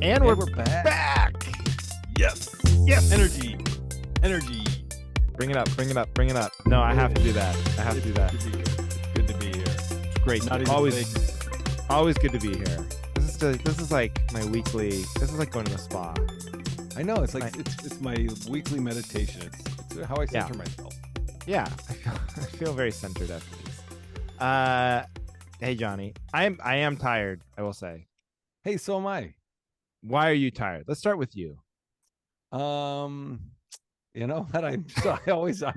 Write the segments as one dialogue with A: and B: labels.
A: And we're back.
B: Yes.
A: Yes.
B: Energy.
A: Bring it up. No, I have to do that.
B: It's good to be here.
A: It's great.
B: Not
A: Always good to be here. This is like my weekly. This is like going to the spa.
B: I know. It's like it's my weekly meditation. It's how I center myself.
A: Yeah, I feel very centered after this. Hey Johnny, I am tired. I will say.
B: Hey, so am I.
A: Why are you tired? Let's start with you.
B: You know that I'm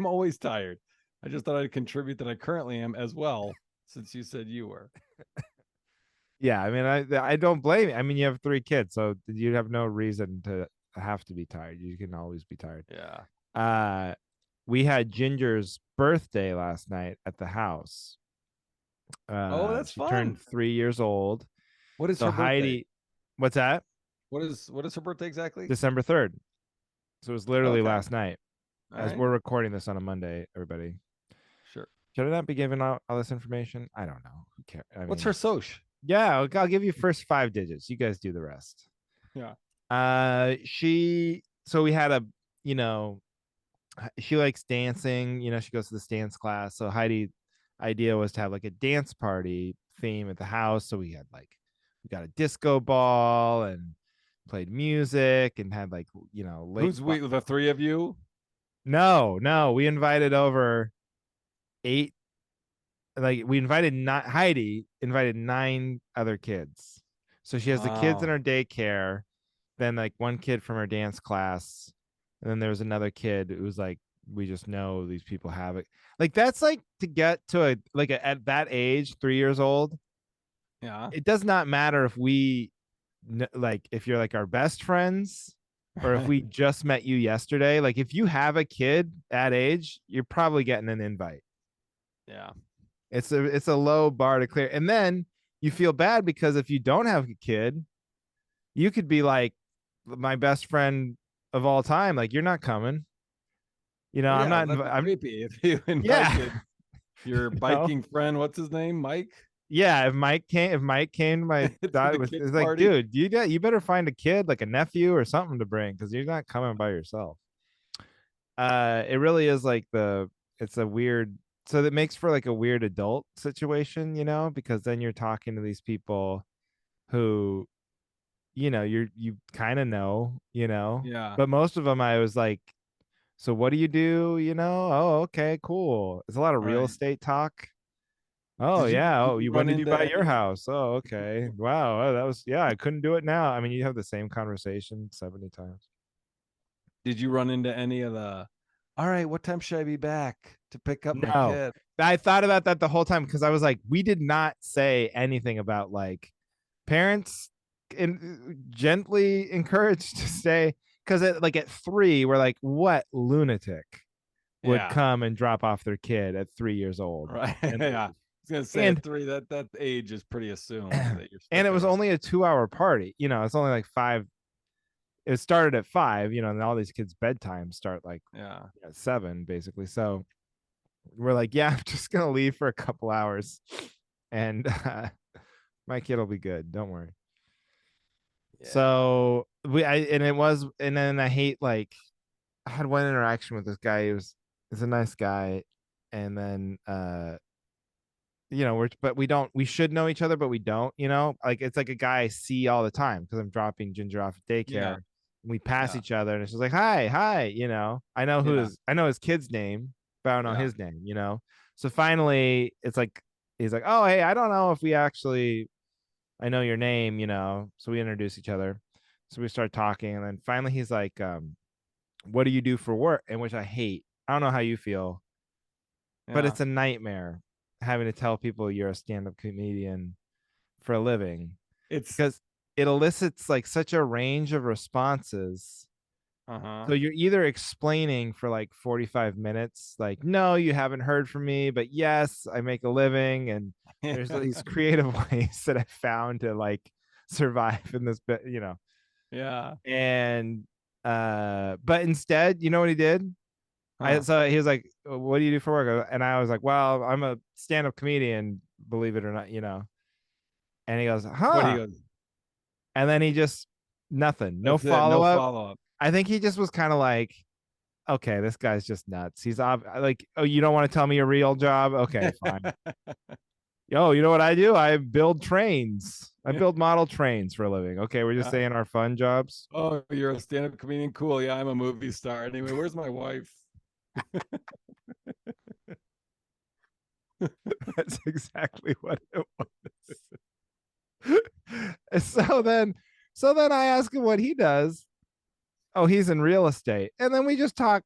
B: always tired. I just thought I'd contribute that I currently am as well, since you said you were.
A: Yeah, I mean, I don't blame you. I mean, you have 3 kids, so you have no reason to have to be tired. You can always be tired.
B: Yeah.
A: We had Ginger's birthday last night at the house.
B: Oh, that's
A: she
B: fun.
A: turned 3 years old.
B: What is
A: So
B: her birthday?
A: Heidi, what's that?
B: What is her birthday exactly?
A: December 3rd. So it was literally last night.
B: All right.
A: We're recording this on a Monday, everybody.
B: Sure.
A: Should I not be giving out all this information? I don't know. Who cares?
B: What's her soch?
A: Yeah, I'll give you first 5 digits. You guys do the rest.
B: Yeah.
A: So we had she likes dancing. She goes to this dance class. So Heidi idea was to have like a dance party theme at the house. So we got a disco ball and played music and had
B: Who's we? The 3 of you?
A: No, we invited over 8. Heidi invited 9 other kids. So she has the kids in her daycare, then like 1 kid from her dance class, and then there was another kid who was like, we just know these people have it. Like that's like to get to at that age, 3 years old.
B: Yeah.
A: It does not matter if if you're like our best friends or if we just met you yesterday. Like if you have a kid that age, you're probably getting an invite.
B: Yeah.
A: It's a low bar to clear. And then you feel bad because if you don't have a kid, you could be like my best friend of all time. Like you're not coming. I'm not. I'm
B: creepy if you invited your biking friend. What's his name? Mike.
A: Yeah, if Mike came to my daughter, it's like, party. Dude, you better find a kid, like a nephew or something to bring, because you're not coming by yourself. It really is like it's a weird. So that makes for like a weird adult situation, because then you're talking to these people who, you kind of know,
B: Yeah.
A: But most of them, I was like, so what do you do? Oh, okay, cool. It's a lot of real estate talk. Oh, yeah. When did you buy your house? Oh, okay. Wow. That was, I couldn't do it now. I mean, you have the same conversation 70 times.
B: Did you run into any of the, all right, what time should I be back to pick up my kid?
A: I thought about that the whole time because I was like, we did not say anything about like parents gently encouraged to stay. Because at 3, we're like, what lunatic would come and drop off their kid at 3 years old?
B: Right. Yeah. I was gonna say at 3, that age is pretty assumed that you're.
A: And it was only a 2-hour party. It's only like 5. It started at 5. And all these kids' bedtime start like at 7, basically. So we're like, I'm just gonna leave for a couple hours, and my kid will be good. Don't worry. Yeah. So and then I hate I had one interaction with this guy. He's a nice guy, and then we should know each other, but we don't. Like it's like a guy I see all the time because I'm dropping Ginger off at daycare. Yeah. We pass each other, and it's just like hi. I know I know his kid's name, but I don't know his name. So finally, it's like he's like, oh hey, I don't know if we actually. I know your name, so we introduce each other. So we start talking, and then finally he's like, what do you do for work? And which I hate. I don't know how you feel, but it's a nightmare having to tell people you're a stand-up comedian for a living. It's because it elicits like such a range of responses. So you're either explaining for like 45 minutes, like, no, you haven't heard from me, but yes, I make a living. And there's these creative ways that I found to like survive in this bit,
B: Yeah.
A: And but instead, you know what he did? So he was like, what do you do for work? And I was like, well, I'm a stand-up comedian, believe it or not, And he goes, huh?
B: What he goes?
A: And then he just Nothing. No
B: That's it. No
A: follow up.
B: follow up.
A: I think he just was kind of like, okay, this guy's just nuts. He's like, oh, you don't want to tell me your real job? Okay, fine. Yo, you know what I do? I build trains. I build model trains for a living. Okay, we're just saying our fun jobs.
B: Oh, you're a stand-up comedian. Cool. Yeah, I'm a movie star. Anyway, where's my wife?
A: That's exactly what it was. So then I ask him what he does. Oh, he's in real estate. And then we just talk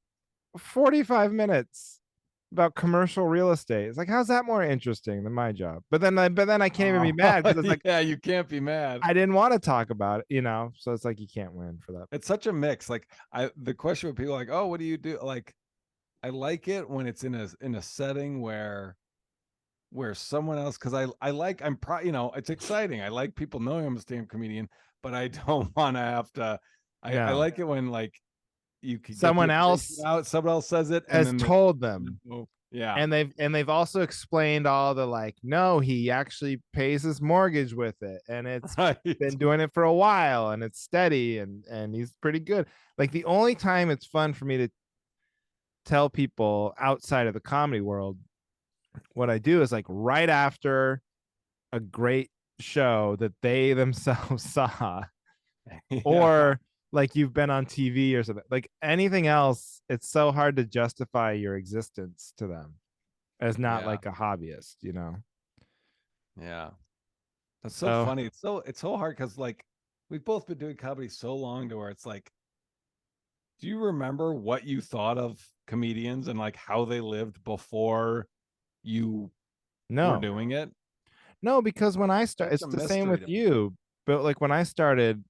A: 45 minutes about commercial real estate. It's like, how's that more interesting than my job? But then I can't even be mad because it's like,
B: yeah, you can't be mad.
A: I didn't want to talk about it, So it's like you can't win for that.
B: It's such a mix. Like the question with people like, oh, what do you do? Like, I like it when it's in a setting where someone else, because it's exciting. I like people knowing I'm a stand-up comedian, but I don't want to have to. I like it when like you could get
A: someone else
B: out, someone else says it, and
A: has
B: then
A: told them.
B: Yeah.
A: And they've also explained all the like, no, he actually pays his mortgage with it, and it's been doing it for a while, and it's steady, and he's pretty good. Like the only time it's fun for me to tell people outside of the comedy world what I do is like right after a great show that they themselves saw, or like you've been on TV or something. Like anything else, it's so hard to justify your existence to them as not like a hobbyist,
B: Yeah. That's so funny. It's so hard because like we've both been doing comedy so long to where it's like, do you remember what you thought of comedians and like how they lived before you were doing it?
A: No, because when I start, it's the same with you. But like when I started,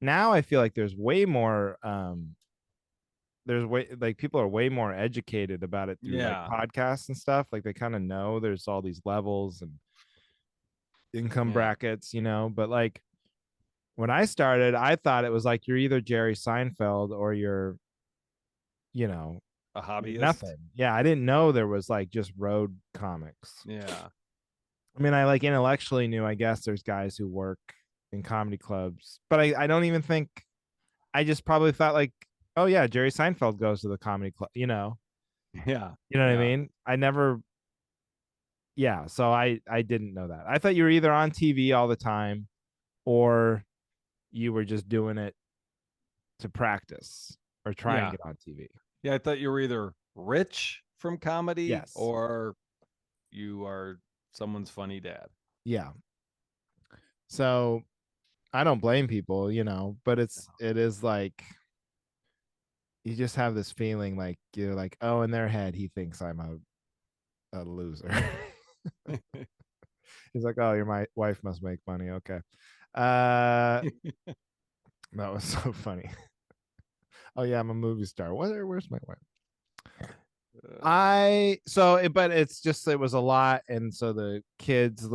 A: now I feel like there's way more like people are way more educated about it through like podcasts and stuff. Like they kind of know there's all these levels and income brackets, but like when I started, I thought it was like you're either Jerry Seinfeld or you're
B: a hobbyist.
A: Nothing. Yeah, I didn't know there was like just road comics.
B: Yeah.
A: I mean, I like intellectually knew, I guess there's guys who work in comedy clubs, but I don't even think, I just probably thought like, oh yeah, Jerry Seinfeld goes to the comedy club,
B: Yeah.
A: You know what I mean? I never, yeah. So I didn't know that. I thought you were either on TV all the time or you were just doing it to practice or try and get on TV.
B: Yeah. I thought you were either rich from comedy
A: Yes.
B: or you are someone's funny dad.
A: Yeah. So I don't blame people, but it is like you just have this feeling like you're like, oh, in their head he thinks I'm a loser. He's like, oh, my wife must make money. Okay. That was so funny. Oh yeah, I'm a movie star. Where's my wife? But it's just, it was a lot. And so the kids,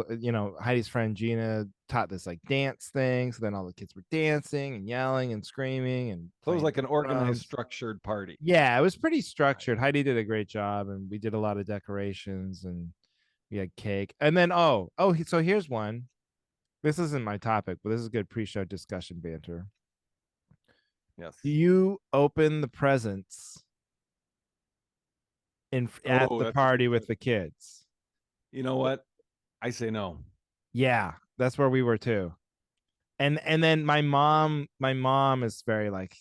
A: Heidi's friend Gina taught this like dance thing. So then all the kids were dancing and yelling and screaming. And
B: so it was like an organized, structured party.
A: Yeah, it was pretty structured. Heidi did a great job, and we did a lot of decorations, and we had cake. And then, so here's one. This isn't my topic, but this is good pre-show discussion banter.
B: Yes.
A: Do you open the presents at the party with the kids?
B: You know what? I say no.
A: Yeah, that's where we were too. And then my mom is very like,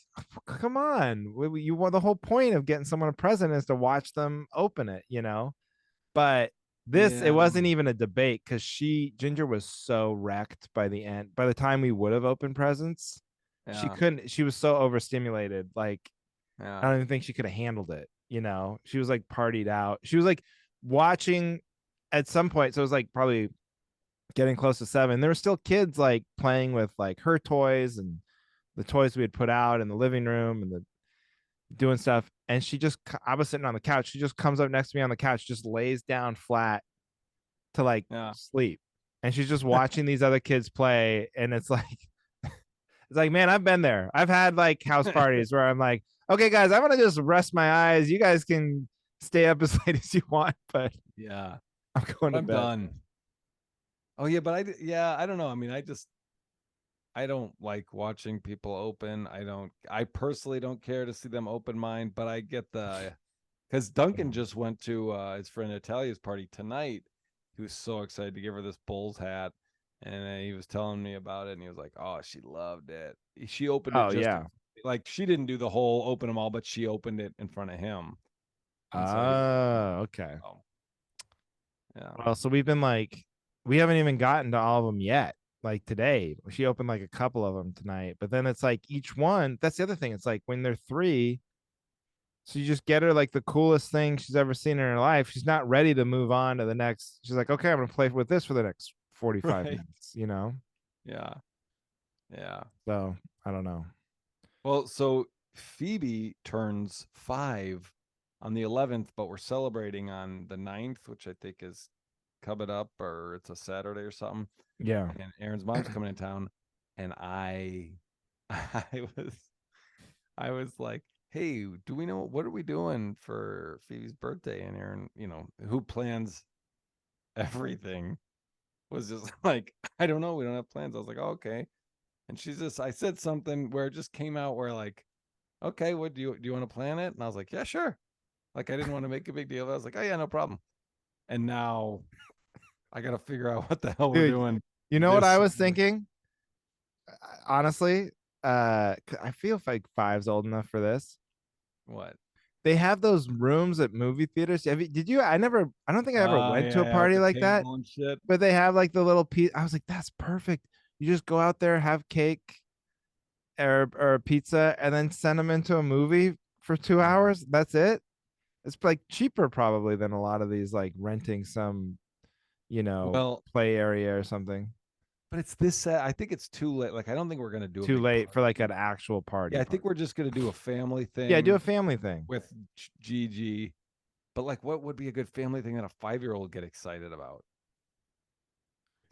A: come on, you want, the whole point of getting someone a present is to watch them open it, But it wasn't even a debate because Ginger was so wrecked by the end. By the time we would have opened presents, she couldn't. She was so overstimulated. Like, I don't even think she could have handled it. She was like partied out. She was like watching at some point. So it was like probably getting close to 7. There were still kids like playing with like her toys and the toys we had put out in the living room and doing stuff. And I was sitting on the couch. She just comes up next to me on the couch, just lays down flat to like sleep. And she's just watching these other kids play. And it's like, man, I've been there. I've had like house parties where I'm like, okay, guys, I'm going to just rest my eyes. You guys can stay up as late as you want, but I'm going to bed.
B: Done. Oh yeah, but I don't know. I mean, I don't like watching people open. I personally don't care to see them open mine, but I get because Duncan just went to his friend Natalia's party tonight. He was so excited to give her this Bulls hat, and he was telling me about it, and he was like, "Oh, she loved it. She opened it
A: Oh
B: just
A: yeah.
B: like she didn't do the whole open them all, but she opened it in front of him." And so he was like,
A: Oh, okay.
B: "Oh, yeah,
A: Well, so we've been like, we haven't even gotten to all of them yet. Like today, she opened like a couple of them tonight, but then it's like each one. That's the other thing. It's like when they're three, so you just get her like the coolest thing she's ever seen in her life. She's not ready to move on to the next. She's like, okay, I'm gonna play with this for the next 45
B: right,
A: minutes, you know?
B: yeah, yeah."
A: So I don't know.
B: Well, so Phoebe turns 5 on the 11th, but we're celebrating on the 9th, which I think is coming up, or it's a Saturday or something.
A: Yeah.
B: And Aaron's mom's coming in town, and I was, I was like, "Hey, do we know what are we doing for Phoebe's birthday?" And Aaron, who plans everything, was just like, "I don't know. We don't have plans." I was like, "Oh, okay." And I said something where it just came out where like, "Okay, what do you want to plan it?" And I was like, "Yeah, sure." Like I didn't want to make a big deal. I was like, "Oh yeah, no problem." And now I got to figure out what the hell we're
A: Dude,
B: doing
A: you know what
B: this
A: I was
B: Saturday.
A: thinking? Honestly, I feel like five's old enough for this.
B: What?
A: They have those rooms at movie theaters. Did you? I don't think I ever went to
B: Yeah,
A: a
B: yeah, with
A: party
B: the
A: like that,
B: table and shit.
A: but they have like the little piece. I was like, that's perfect. You just go out there, have cake or pizza, and then send them into a movie for two
B: Yeah.
A: hours. That's it. It's like cheaper probably than a lot of these like renting some,
B: Well,
A: play area or something.
B: but it's this set. I think it's too late. Like I don't think we're gonna do a
A: Too
B: big
A: late for like
B: party.
A: an actual
B: Yeah,
A: party
B: I think
A: party.
B: we're just gonna do a family
A: Yeah, do a
B: thing
A: family thing.
B: with Gigi. But like, what would be a good family thing that a 5-year-old get excited about?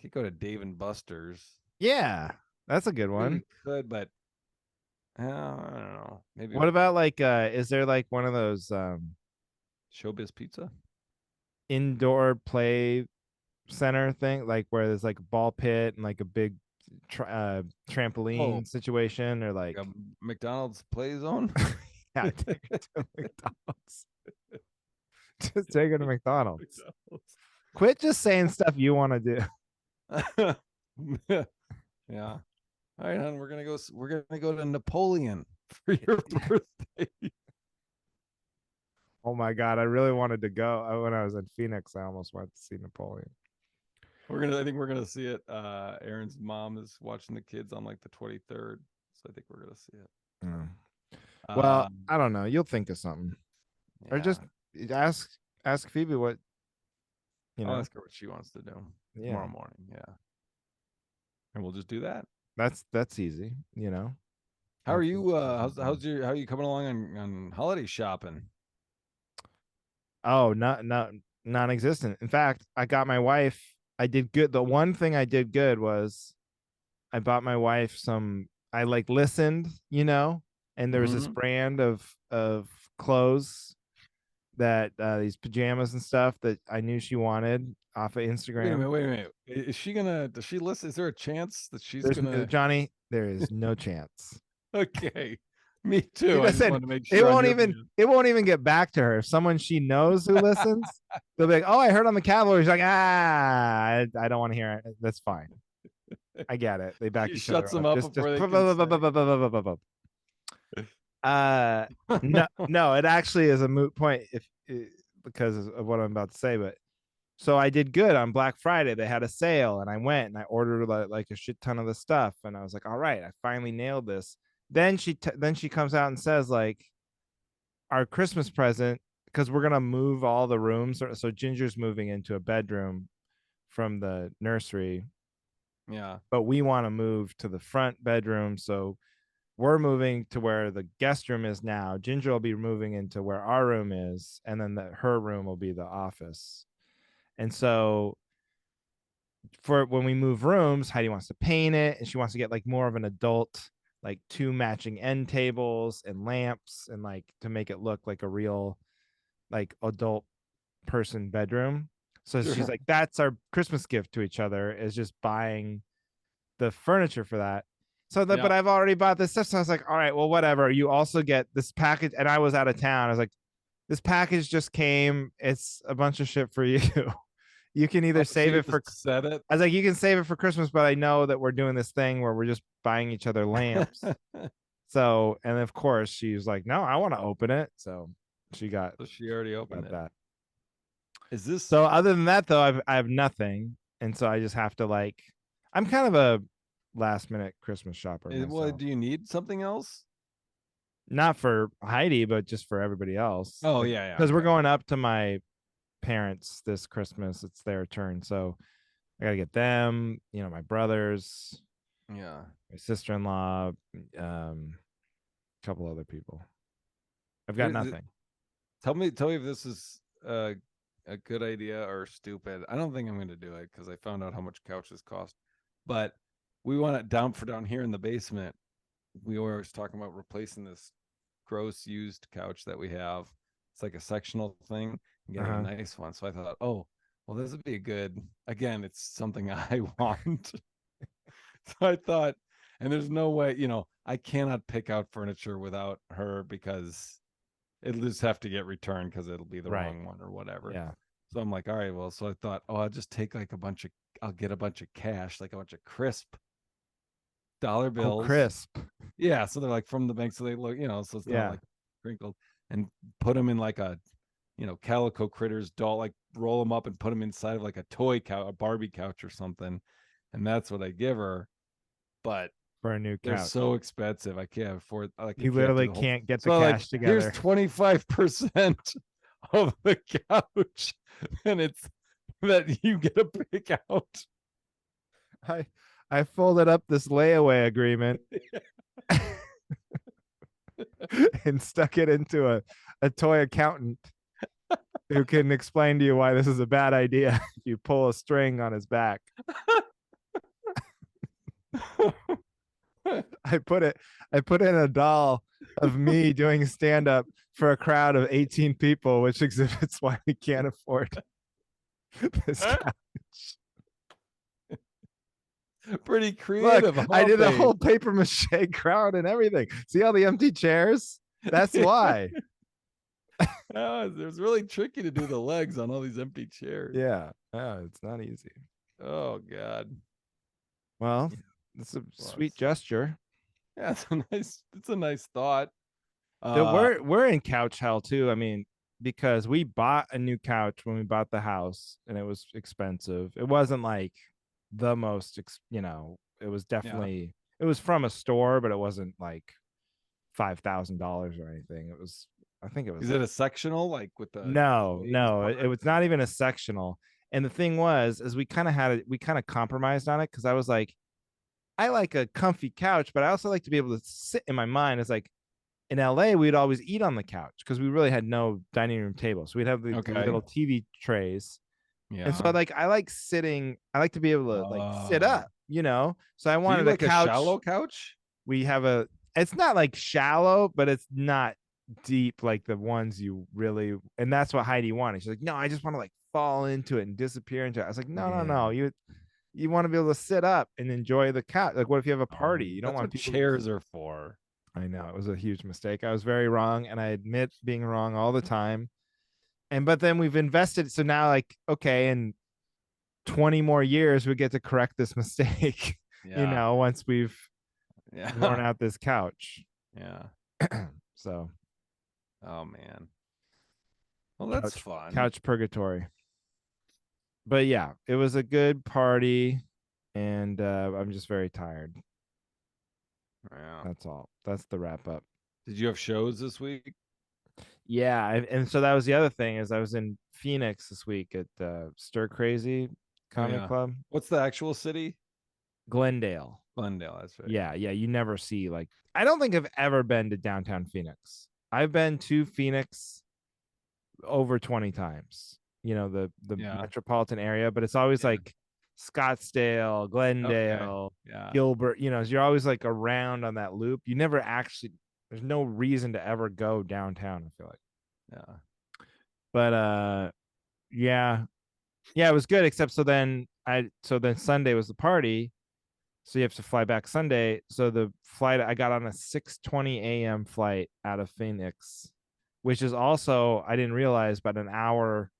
B: Could go to Dave and Buster's.
A: Yeah, that's a good
B: I mean,
A: one.
B: we could, but I don't know. Maybe
A: What about like is there like one of those
B: Showbiz Pizza.
A: indoor play center thing like where there's like a ball pit and like a big
B: Oh,
A: trampoline situation or
B: like a
A: like
B: McDonald's play zone.
A: yeah, take her to McDonald's. Just take her to McDonald's.
B: McDonald's.
A: Quit just saying stuff you want to do.
B: Yeah. All right, hon. We're gonna go to Napoleon for your birthday.
A: Oh my god, I really wanted to go. When I was in Phoenix, I almost went to see Napoleon.
B: I think we're gonna see it. Aaron's mom is watching the kids on like the 23rd. So I think we're gonna see it.
A: Mm. Well,
B: Um,
A: I don't know. You'll think of something, or
B: yeah.
A: just ask ask Phoebe what you
B: I'll
A: know.
B: ask her what she wants to do
A: Yeah,
B: tomorrow morning. Yeah. And we'll just do that.
A: that's easy.
B: How are
A: Hopefully
B: you?
A: she doesn't come.
B: How are you coming along on holiday shopping?
A: Oh, not non-existent. In fact, I got my wife. I did good. The one thing I did good was I bought my wife some. I like listened, and there was this
B: Mm-hmm.
A: brand of clothes that these pajamas and stuff that I knew she wanted off of
B: Wait a
A: Instagram.
B: minute, wait a minute. Is she gonna does she listen? Is there a chance that she's
A: There's
B: gonna
A: Johnny. There is no chance.
B: Okay. Me
A: She
B: too. I just
A: doesn't.
B: wanted to make
A: It
B: sure on
A: won't
B: your
A: even.
B: behalf.
A: It won't even get back to her. If someone she knows who listens, they'll be like, "Oh, I heard on the Cavalry." She's like, I don't want to hear it. That's fine. I get it. They back
B: She
A: each other
B: shuts them
A: up.
B: up
A: Just
B: before they can say.
A: uh no, it actually is a moot point because of what I'm about to say. But so I did good on Black Friday. They had a sale, and I went and I ordered like a shit ton of the stuff, and I was like, all right, I finally nailed this. Then she comes out and says like our Christmas present because we're gonna move all the rooms. So Ginger's moving into a bedroom from the nursery,
B: Yeah.
A: but we want to move to the front bedroom. So we're moving to where the guest room is now. Ginger will be moving into where our room is, and then her room will be the office. And so for when we move rooms, Heidi wants to paint it, and she wants to get like more of an adult, like two matching end tables and lamps, and like to make it look like a real like adult person bedroom. So she's
B: Sure.
A: like, that's our Christmas gift to each other is just buying the furniture for that. So that, but I've already bought this stuff. So I was like, all right, well, whatever. You also get this package, and I was out of town. I was like, this package just came. It's a bunch of shit for you. You can either
B: So
A: save
B: you
A: it for.
B: just set it.
A: I was like, you can save it for Christmas, but I know that we're doing this thing where we're just buying each other lamps. So, and of course, she was like, no, I want to open it. So she got.
B: So she already opened it.
A: That.
B: Is this
A: So other than that, though, I have nothing, and so I just have to like. I'm kind of a last minute Christmas shopper myself.
B: Well, do you need something else?
A: Not for Heidi, but just for everybody else.
B: Oh, like, yeah.
A: Because we're going up to my parents this Christmas. It's their turn. So I gotta get them, my brothers,
B: my
A: sister-in-law, a couple other people. I've got nothing.
B: Tell me if this is a good idea or stupid. I don't think I'm gonna do it because I found out how much couches cost. But we want it down here in the basement. We were always talking about replacing this gross used couch that we have. It's like a sectional thing and getting a nice one. So I thought, oh, well, this would be a good, again, it's something I want. So I thought, and there's no way, I cannot pick out furniture without her because it'll just have to get returned because it'll be the wrong one or whatever.
A: Yeah.
B: So I'm like, all right, well, so I thought, I'll just take like I'll get a bunch of cash, like a bunch of crisp dollar bills.
A: Oh, crisp.
B: Yeah. So they're like from the bank. So they look, so it's not like crinkled, and put them in like a, Calico Critters doll, like roll them up and put them inside of like a toy couch, a Barbie couch or something. And that's what I give her. But
A: for a new couch,
B: they're so expensive. I can't afford.
A: You literally can't get the cash together.
B: Here's 25% of the couch, and it's that you get to pick out.
A: I folded up this layaway agreement and stuck it into a toy accountant who can explain to you why this is a bad idea if you pull a string on his back. I put in a doll of me doing stand up for a crowd of 18 people, which exhibits why we can't afford this couch.
B: Pretty creative.
A: Look, I did a whole paper mache crowd and everything. See all the empty chairs? That's why.
B: It was really tricky to do the legs on all these empty chairs.
A: Yeah. It's not easy.
B: Oh God.
A: Well, it's a sweet gesture.
B: Yeah, it's a nice thought.
A: We're in couch hell too. I mean, because we bought a new couch when we bought the house, and it was expensive. It wasn't like the most, it was definitely it was from a store, but it wasn't like $5,000 or anything. It was, I think it was.
B: Is it a sectional like with the?
A: No, it was not even a sectional. And the thing was, is we kind of compromised on it because I was like, I like a comfy couch, but I also like to be able to sit in my mind. It's like in LA, we'd always eat on the couch because we really had no dining room table. So we'd have the little TV trays. Yeah. And so I like sitting. I like to be able to like sit up, So I wanted a couch.
B: A shallow couch?
A: We have it's not like shallow, but it's not deep like the ones you really, and that's what Heidi wanted. She's like, no, I just want to like fall into it and disappear into it. I was like, no. You want to be able to sit up and enjoy the couch. Like, what if you have a party? You don't want
B: what chairs are for.
A: I know it was a huge mistake. I was very wrong, and I admit being wrong all the time. But then we've invested, so now like, okay, in 20 more years we get to correct this mistake. Once we've worn out this couch.
B: Yeah.
A: So.
B: Oh man. Well, that's fun.
A: Couch purgatory. But yeah, it was a good party, and I'm just very tired.
B: Yeah.
A: That's all. That's the wrap up.
B: Did you have shows this week?
A: Yeah, and so that was the other thing is I was in Phoenix this week at Stir Crazy Comedy Club.
B: What's the actual city?
A: Glendale.
B: That's right.
A: Yeah. You never see I don't think I've ever been to downtown Phoenix. I've been to Phoenix over 20 times. The metropolitan area, but it's always like Scottsdale, Glendale, Gilbert. You're always like around on that loop. You never actually. There's no reason to ever go downtown, I feel like.
B: Yeah.
A: But yeah, it was good. Except so then Sunday was the party, So you have to fly back Sunday. So the flight I got on a 6:20 a.m. flight out of Phoenix, which is also I didn't realize, but an hour.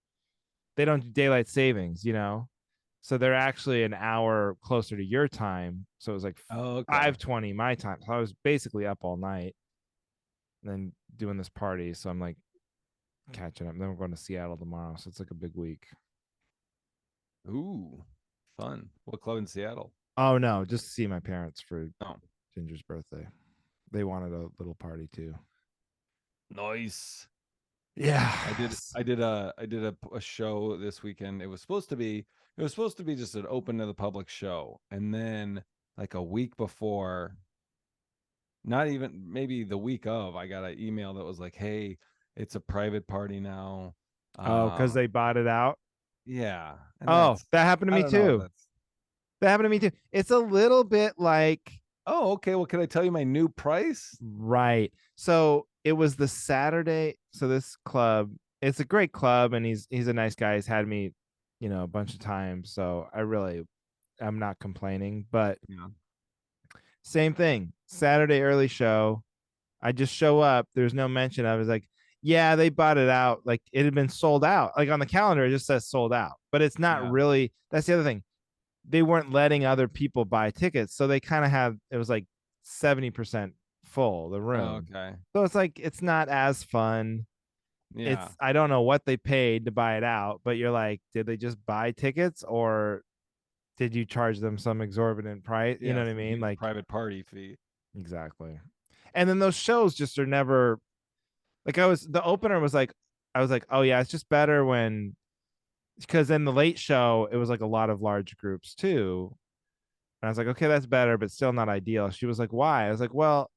A: They don't do daylight savings, so they're actually an hour closer to your time. So it was like
B: Oh, okay.
A: 5:20 my time. So I was basically up all night and then doing this party. So I'm like catching up. Then we're going to Seattle tomorrow. So it's like a big week.
B: Ooh, fun. What club in Seattle?
A: Oh no, just to see my parents for
B: Oh,
A: Ginger's birthday. They wanted a little party too.
B: nice.
A: Yeah.
B: I did a show this weekend. It was supposed to be just an open to the public show. And then like a week before, not even maybe the week of, I got an email that was like, "Hey, it's a private party now."
A: Oh, because
B: Um,
A: they bought it out.
B: yeah, and
A: Oh,
B: that's
A: that happened to
B: I
A: me
B: don't know.
A: too.
B: That's
A: That happened to me too. It's a little bit like
B: Oh, okay. Well, can I tell you my new price?
A: right. So it was the Saturday. So this club, it's a great club, and he's a nice guy. He's had me, a bunch of times. So I'm not complaining. But
B: Yeah,
A: same thing. Saturday early show. I just show up. There's no mention. I was like, yeah, they bought it out. Like it had been sold out. Like on the calendar, it just says sold out, but it's not
B: yeah.
A: really. That's the other thing. They weren't letting other people buy tickets, so they kind of have. It was like 70% full the
B: Oh,
A: room.
B: okay.
A: So it's like it's not as fun. It's
B: Yeah,
A: I don't know what they paid to buy it out, but you're like, did they just buy tickets or did you charge them some exorbitant price? You know
B: yeah.
A: what I
B: Some
A: mean?
B: huge
A: Like
B: private party fee.
A: exactly. And then those shows just are never like the opener was like I was like, oh yeah, it's just better when because in the late show it was like a lot of large groups too. And I was like, okay, that's better, but still not ideal. She was like, why? I was like, well,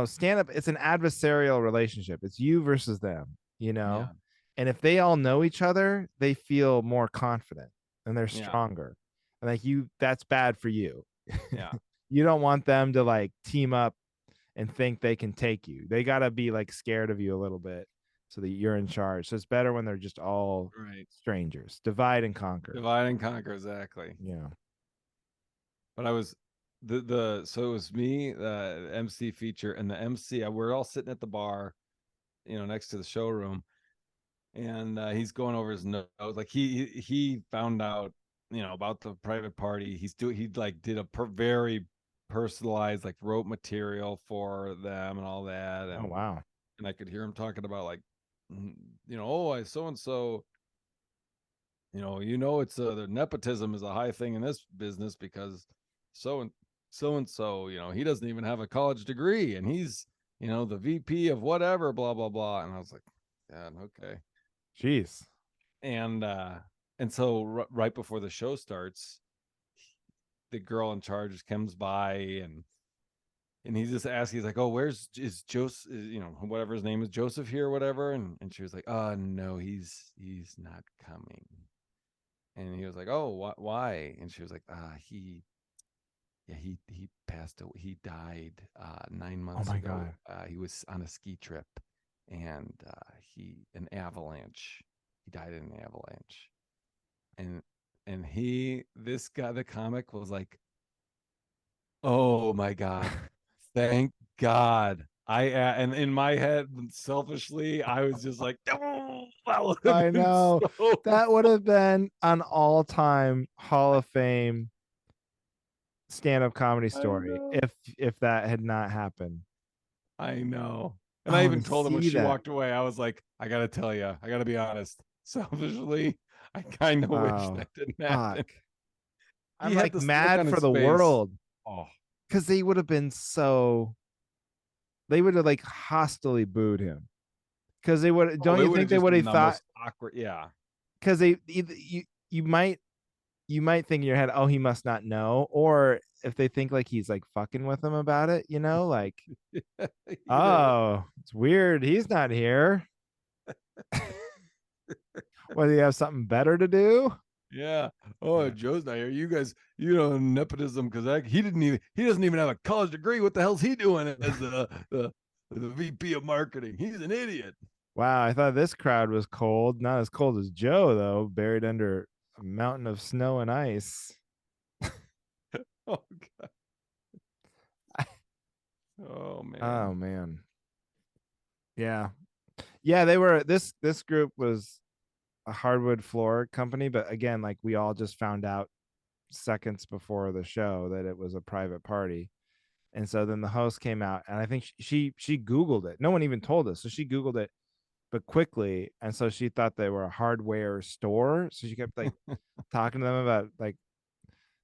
A: stand up, it's an adversarial relationship. It's you versus them,
B: Yeah,
A: and if they all know each other, they feel more confident and they're
B: yeah,
A: stronger. And like that's bad for you.
B: yeah.
A: You don't want them to like team up and think they can take you. They got to be like scared of you a little bit so that you're in charge. So it's better when they're just all
B: Right.
A: strangers. Divide and conquer.
B: Divide and conquer, exactly.
A: Yeah.
B: But I was the so it was me, the MC feature, and the MC. We're all sitting at the bar, next to the showroom, and he's going over his notes. Like he found out, about the private party. He like did a very personalized, like wrote material for them and all that,
A: Oh
B: and
A: wow.
B: I could hear him talking about like, oh, I so and so. It's the nepotism is a high thing in this business because so and so, he doesn't even have a college degree and he's, the VP of whatever, blah blah blah. And I was like, yeah, okay.
A: Jeez.
B: And so right before the show starts, the girl in charge comes by and he just asks, he's like, oh, where's is Joseph, whatever his name is, Joseph here or whatever. And she was like, oh no, he's not coming. And he was like, "Oh, why?" And she was like, he passed away. He died nine
A: Oh
B: months
A: my
B: ago.
A: god.
B: He was on a ski trip, and he an avalanche. He died in an avalanche, and this guy, the comic, was like, "Oh my god, thank God." And in my head, selfishly, I was just like, "Oh, that would have
A: I
B: been
A: know.
B: so
A: That would
B: fun."
A: have been an all-time Hall of Fame stand-up comedy
B: I
A: story
B: know.
A: if that had not happened.
B: I know. And I
A: Oh,
B: even
A: to
B: told him when
A: see
B: she
A: that.
B: walked away, I was like, I gotta tell you, I gotta be honest. Selfishly, I kind of wish
A: Oh,
B: that didn't
A: fuck.
B: happen.
A: I'm
B: He had
A: like
B: this look
A: mad
B: on
A: for
B: his
A: the
B: face.
A: world
B: Oh,
A: because they would have like hostily booed him because they would.
B: oh,
A: Don't
B: it
A: you
B: would
A: think
B: have
A: they
B: just
A: would
B: been
A: have
B: the
A: thought?
B: most awkward. Yeah.
A: Because you might think in your head, oh, he must not know, or if they think like he's like fucking with them about it, like,
B: Either way.
A: oh, it's weird, he's not here. Whether you have something better to do.
B: Yeah. Oh,
A: Yeah.
B: Joe's not here. You guys, nepotism because he doesn't even have a college degree. What the hell's he doing as the VP of marketing? He's an idiot.
A: Wow, I thought this crowd was cold. Not as cold as Joe, though, buried under a mountain of snow and ice.
B: Oh God. Oh man.
A: Oh man. Yeah. Yeah, they were this group was a hardwood floor company, but again, like we all just found out seconds before the show that it was a private party. And so then the host came out and I think she Googled it. No one even told us. So she Googled it, but quickly. And so she thought they were a hardware store. So she kept like talking to them about like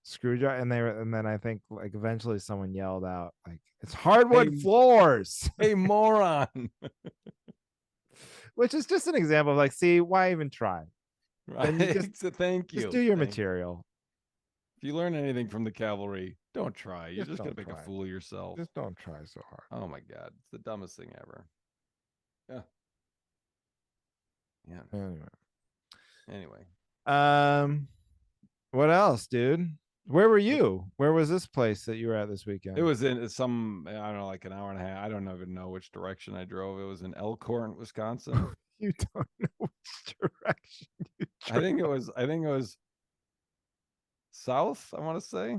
A: screwdriver and then I think like eventually someone yelled out like it's
B: Hey,
A: hardwood floors.
B: hey, moron.
A: Which is just an example of like, see, why even try? Then you
B: Right. So thank
A: just
B: you.
A: do your
B: Thank you.
A: material.
B: If you learn anything from the cavalry, don't try. You're
A: Just
B: just gonna
A: don't
B: make a
A: try.
B: fool of yourself.
A: Just don't try so hard.
B: Oh my God. It's the dumbest thing ever. Yeah. Yeah.
A: Anyway.
B: Anyway.
A: What else, dude? Where were you? Where was this place that you were at this weekend?
B: It was in some, I don't know, like an hour and a half. I don't even know which direction I drove. It was in Elkhorn, Wisconsin.
A: You don't know which direction you
B: I think it was south, I want to say.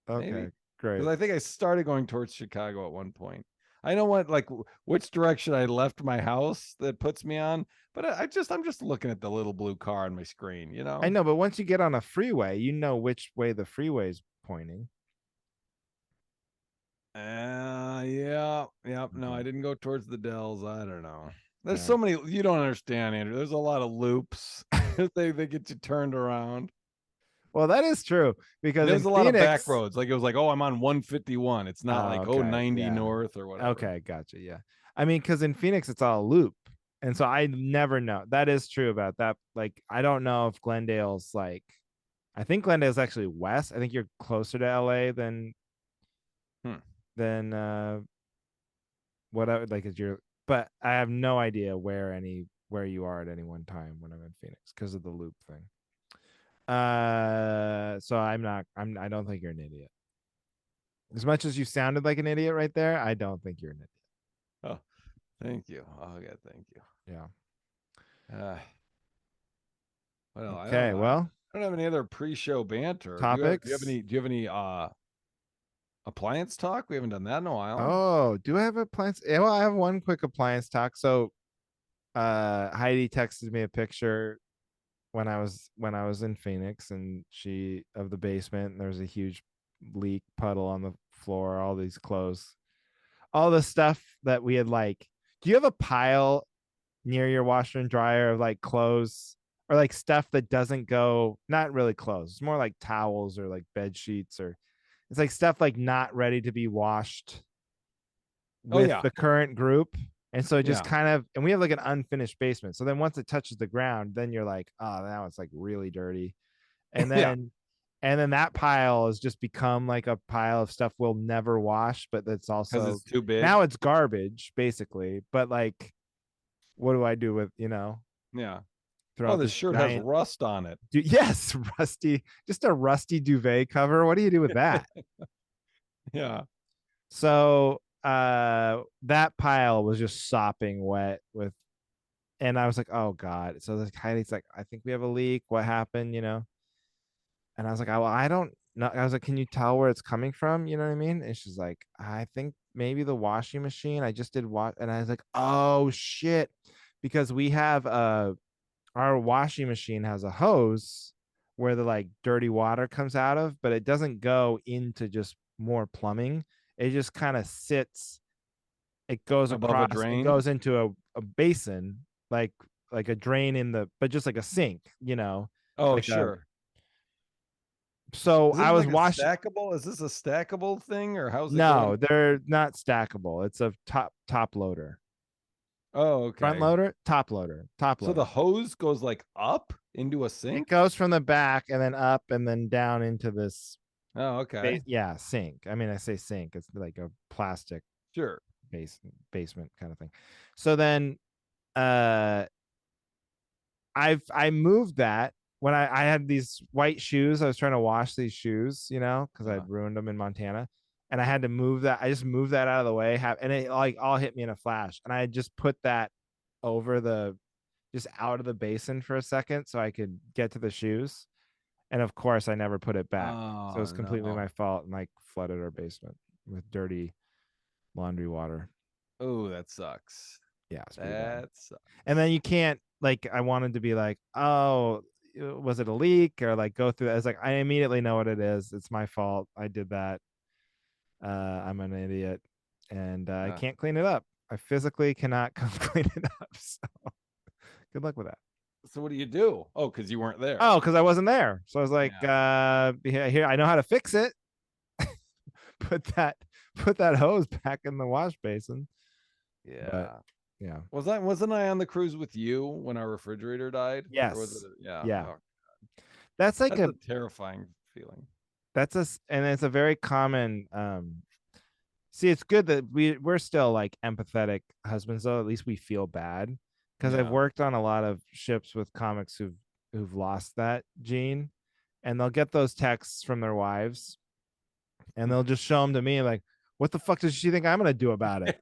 B: Maybe.
A: Okay, great.
B: Because I think I started going towards Chicago at one point. I know what like which direction I left my house that puts me on, but I'm just looking at the little blue car on my screen, you know?
A: I know, but once you get on a freeway, you know which way the freeway's pointing.
B: Yeah. No, I
A: Okay.
B: didn't go towards the Dells. I don't know. There's
A: Yeah.
B: so many you don't understand, Andrew. There's a lot of loops. They get you turned around.
A: Well, that is true because
B: There's
A: in
B: a lot of back
A: Phoenix,
B: roads. Like it was like, oh, I'm on 151. It's not
A: oh,
B: like, oh,
A: okay,
B: 90
A: yeah.
B: north or whatever.
A: Okay, gotcha. Yeah. I mean, because in Phoenix, it's all loop. And so I never know. That is true about that. Like, I don't know if Glendale's like, I think Glendale's actually west. I think you're closer to LA than whatever. Like, is your, but I have no idea where you are at any one time when I'm in Phoenix because of the loop thing. So I don't think you're an idiot. As much as you sounded like an idiot right there, I don't think you're an idiot.
B: Oh, thank you. Oh, yeah, thank you.
A: Yeah.
B: Well,
A: Okay. Well,
B: I don't have any other pre-show banter.
A: topics.
B: Do you have any appliance talk? We haven't done that in a while.
A: Oh, do I have appliance? Yeah, well, I have one quick appliance talk. So, Heidi texted me a picture when I was in Phoenix, and she of the basement, and there was a huge leak puddle on the floor, all these clothes, all the stuff that we had like. Do you have a pile near your washer and dryer of like clothes or like stuff that doesn't go? Not really clothes. It's more like towels or like bed sheets or it's like stuff like not ready to be washed
B: Oh
A: with
B: yeah.
A: the current group. And so it just
B: Yeah.
A: kind of, and we have like an unfinished basement. So then once it touches the ground, then you're like, oh, now it's like really dirty. And
B: Yeah.
A: then that pile has just become like a pile of stuff we'll never wash, but that's
B: Because
A: also
B: it's too big.
A: now it's garbage basically. But like, what do I do with,
B: Yeah. Oh,
A: throughout
B: this
A: this
B: shirt has
A: giant,
B: rust on it.
A: yes, rusty, just a rusty duvet cover. What do you do with that?
B: Yeah.
A: So that pile was just sopping wet with, and I was like, oh God. So this Heidi's like, I think we have a leak. What happened? And I was like, well, I don't know. I was like, can you tell where it's coming from? You know what I mean? And she's like, I think maybe the washing machine. I just did wash, and I was like, oh shit, because we have our washing machine has a hose where the like dirty water comes out of, but it doesn't go into just more plumbing. It just kind of sits, it goes
B: Above a
A: across, it
B: drain.
A: goes into a basin, like a drain in the, but just like a sink,
B: Oh,
A: like a,
B: sure.
A: so
B: Is
A: I
B: this
A: was
B: like a
A: washing.
B: stackable? Is this a stackable thing or how's it going?
A: No, they're not stackable. It's a top loader.
B: Oh,
A: Front
B: okay.
A: loader, top loader, top
B: So the
A: loader.
B: hose goes like up into a
A: It
B: sink?
A: goes from the back and then up and then down into this
B: Oh, okay.
A: yeah, sink. I mean, I say sink. It's like a plastic
B: Sure.
A: basement kind of thing. So then uh I moved that when I had these white shoes. I was trying to wash these shoes, because
B: Yeah.
A: I'd ruined them in Montana. And I had to move that. I just moved that out of the way. And it like all hit me in a flash. And I had just put that over just out of the basin for a second so I could get to the shoes. And of course, I never put it back. So
B: Oh
A: it's completely
B: no.
A: my fault. And like flooded our basement with dirty laundry water.
B: Oh, that sucks.
A: Yeah, it's pretty bad.
B: That
A: And then
B: sucks.
A: you can't like I wanted to be like, oh, was it a leak or like go through that? It's like I immediately know what it is. It's my fault. I did that. I'm an idiot, and I
B: Uh,
A: can't clean it up. I physically cannot come clean it up. So good luck with that.
B: so what do you do? Oh, because you weren't there.
A: Oh, because I wasn't there. So I was like,
B: Yeah.
A: here I know how to fix it. put that put that hose back in the wash basin. But
B: Yeah.
A: yeah.
B: Wasn't I on the cruise with you when our refrigerator died? Or was it
A: Yes.
B: yeah.
A: Yeah.
B: Oh,
A: That's like
B: that's
A: a
B: a terrifying feeling.
A: and it's a very common see it's good that we're still like empathetic husbands though. At least we feel bad because I've
B: Yeah.
A: worked on a lot of ships with comics who've lost that gene, and they'll get those texts from their wives and they'll just show them to me like, what the fuck does she think I'm gonna do about it?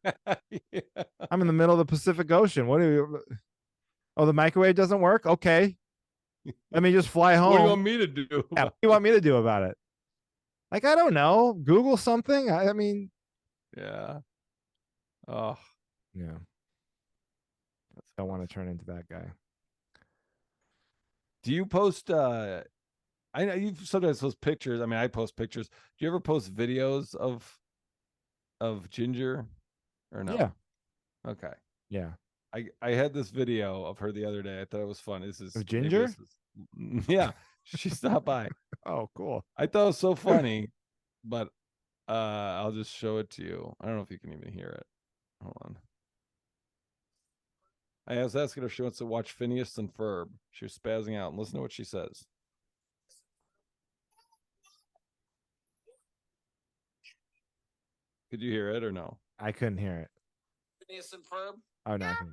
B: Yeah.
A: I'm in the middle of the Pacific Ocean. What do you? Oh, the microwave doesn't work. Okay, let me just fly
B: What do you
A: home.
B: want me to do
A: Yeah, what
B: about
A: do you want me to do about it? Like, I don't know. Google something. I mean,
B: it? Yeah. Oh,
A: yeah,
B: that's
A: don't
B: rough.
A: want to turn into that guy.
B: Do you post I know you sometimes post pictures. I mean, I post pictures. Do you ever post videos of Ginger or
A: Yeah,
B: no? Okay.
A: yeah.
B: I had this video of her the other day. I thought it was fun. This is
A: Of
B: maybe
A: Ginger?
B: this is yeah. She stopped by.
A: Oh, cool.
B: I thought it was so funny, but I'll just show it to you. I don't know if you can even hear it. Hold on. I was asking her if she wants to watch Phineas and Ferb. She was spazzing out. And listen to what she says. Could you hear it or no?
A: I couldn't hear it.
B: Phineas and Ferb.
A: Oh no, I can.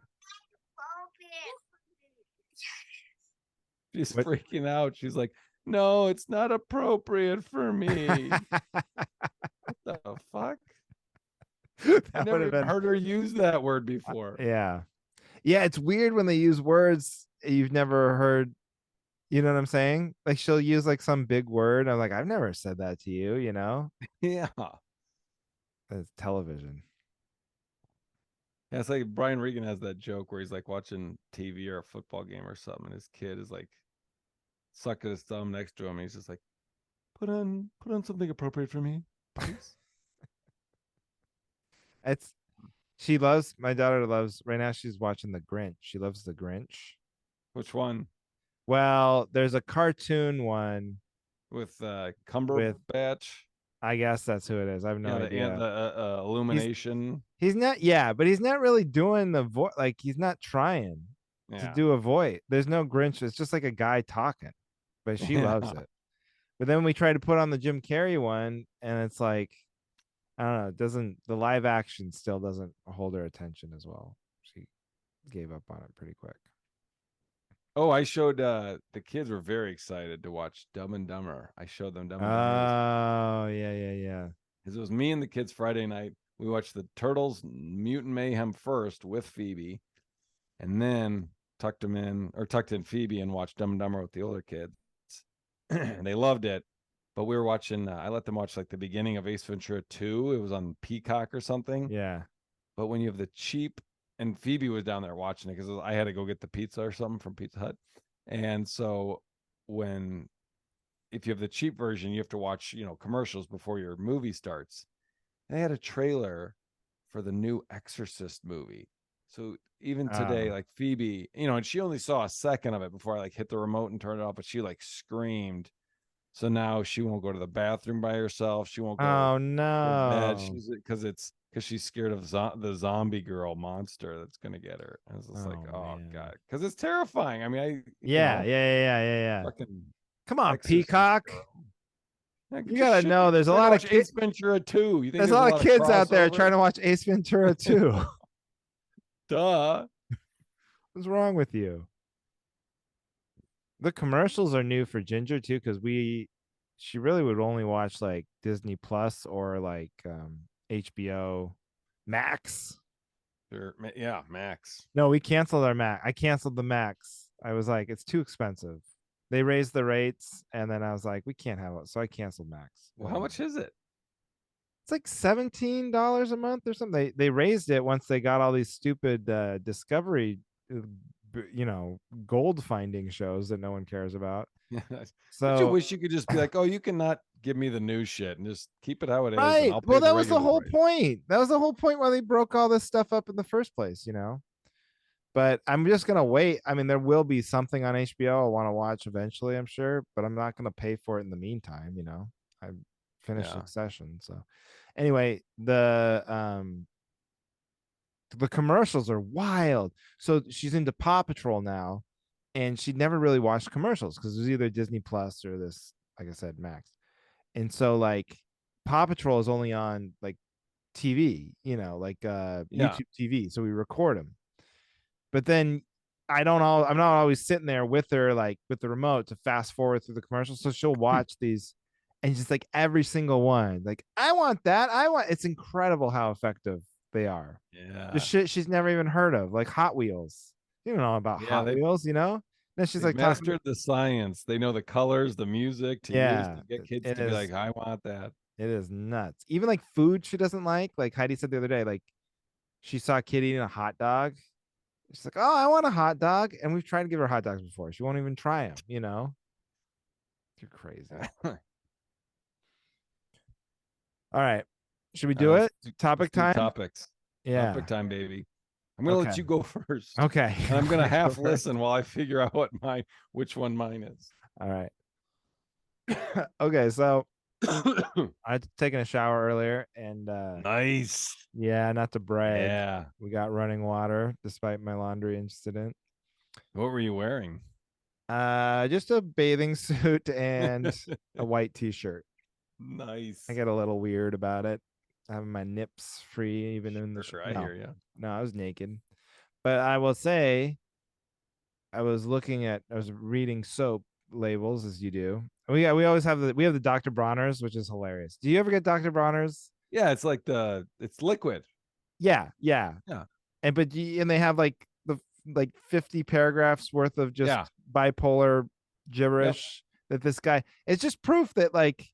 B: She's
A: What?
B: freaking out. She's like, "No, it's not appropriate for me." What the fuck? I
A: That would
B: never
A: have
B: even
A: been.
B: heard her use that word before.
A: Yeah, yeah. It's weird when they use words you've never heard. You know what I'm saying? Like she'll use like some big word. I'm like, I've never said that to you. You know,
B: Yeah.
A: it's television.
B: Yeah, it's like Brian Regan has that joke where he's like watching TV or a football game or something, and his kid is like sucking his thumb next to him. And he's just like, put on something appropriate for me, please.
A: It's she loves my daughter loves right now. She's watching The Grinch. She loves The Grinch.
B: Which one?
A: Well, there's a cartoon one
B: With
A: with
B: Cumberbatch?
A: I guess that's who it is. I have no
B: Yeah,
A: idea.
B: the
A: He's
B: illumination.
A: he's not yeah, but he's not really doing the voice. Like he's not trying to
B: Yeah.
A: do a voice. There's no Grinch. It's just like a guy talking, but she
B: Yeah.
A: loves it. But then we try to put on the Jim Carrey one, and it's like I don't know. It doesn't the live action still doesn't hold her attention as well. She gave up on it pretty quick.
B: Oh, I showed the kids were very excited to watch Dumb and Dumber. I showed them Dumb and Dumber
A: Oh yeah, yeah, yeah.
B: because it was me and the kids Friday night. We watched the Turtles Mutant Mayhem first with Phoebe, and then tucked in Phoebe and watched Dumb and Dumber with the older kids. And they loved it. But we were watching. I let them watch like the beginning of Ace Ventura 2. It was on Peacock or something.
A: Yeah.
B: But when you have the cheap, and Phoebe was down there watching it because I had to go get the pizza or something from Pizza Hut, and so when if you have the cheap version, you have to watch commercials before your movie starts. They had a trailer for the new Exorcist movie. So even today,
A: Oh.
B: like Phoebe, and she only saw a second of it before I like hit the remote and turned it off, but she like screamed. So now she won't go to the bathroom by herself. She won't go
A: Oh
B: to bed.
A: no.
B: She's because she's scared of the zombie girl monster that's gonna get her. And it's just like,
A: Oh
B: oh
A: man.
B: god, because it's terrifying. I mean,
A: Yeah, yeah, yeah, yeah, yeah, yeah.
B: fucking
A: Come on,
B: Exorcist
A: Peacock.
B: girl. Yeah,
A: You
B: just
A: gotta
B: shit.
A: know
B: You're
A: there's a
B: trying to
A: lot of
B: watch
A: kids.
B: Ace Ventura 2. You think
A: There's a
B: there's a
A: lot of
B: lot of
A: kids out there trying
B: crossover?
A: to watch Ace Ventura 2.
B: Duh.
A: What's wrong with you? The commercials are new for Ginger too, because she really would only watch like Disney Plus or like HBO Max.
B: Yeah, Max.
A: No, we canceled our Max. I canceled the Max. I was like, it's too expensive. They raised the rates, and then I was like, we can't have it, so I canceled Max.
B: Well, how much is it?
A: It's like $17 a month or something. They raised it once they got all these stupid Discovery, you know, gold finding shows that no one cares about.
B: Don't you
A: So
B: wish you could just be like, oh, you cannot give me the new shit and just keep it how it is, and
A: right,
B: I'll
A: well,
B: pay the
A: that was the
B: regular
A: whole
B: price.
A: point. That was the whole point why they broke all this stuff up in the first place, you know. But I'm just gonna wait. I mean, there will be something on HBO I want to watch eventually, I'm sure, but I'm not gonna pay for it in the meantime, you know. I finished
B: Yeah.
A: Succession, so anyway, the commercials are wild. So she's into Paw Patrol now, and she'd never really watched commercials because it was either Disney Plus or this, like I said, Max. And so like Paw Patrol is only on like TV, you know, like
B: Yeah.
A: YouTube TV. So we record them. But then I'm not always sitting there with her like with the remote to fast forward through the commercials. So she'll watch these and just like every single one, like I want that. It's incredible how effective they are. The
B: Yeah.
A: shit she's never even heard of, like Hot Wheels. You don't know about
B: Yeah.
A: Hot Wheels, you know? Then she's
B: They've
A: like talking,
B: mastered the science. They know the colors, the music to use
A: yeah,
B: to get kids
A: it
B: to be
A: is
B: like, I want that.
A: it is nuts. Even like food she doesn't like Heidi said the other day, like she saw a kid eating a hot dog. She's like, oh, I want a hot dog. And we've tried to give her hot dogs before. She won't even try them, you know? You're crazy. All right. Should we do it?
B: Let's
A: Topic
B: do
A: time?
B: topics.
A: Yeah.
B: Topic time, baby. I'm gonna
A: Okay.
B: let you go first.
A: Okay.
B: And I'm gonna half listen while I figure out which one mine is.
A: All right. Okay, so I taken a shower earlier and
B: Nice.
A: yeah, not to brag.
B: Yeah.
A: We got running water despite my laundry incident.
B: What were you wearing?
A: Just a bathing suit and a white t-shirt.
B: Nice.
A: I get a little weird about it. Having my nips free even in the
B: Sure, I
A: no.
B: hear you.
A: No, I was naked. But I will say I was reading soap labels as you do. We always have the Dr. Bronner's, which is hilarious. Do you ever get Dr. Bronner's?
B: Yeah, it's like it's liquid.
A: Yeah, yeah.
B: Yeah.
A: And they have like the like 50 paragraphs worth of just
B: Yeah.
A: bipolar
B: Yep.
A: gibberish that this guy, it's just proof that like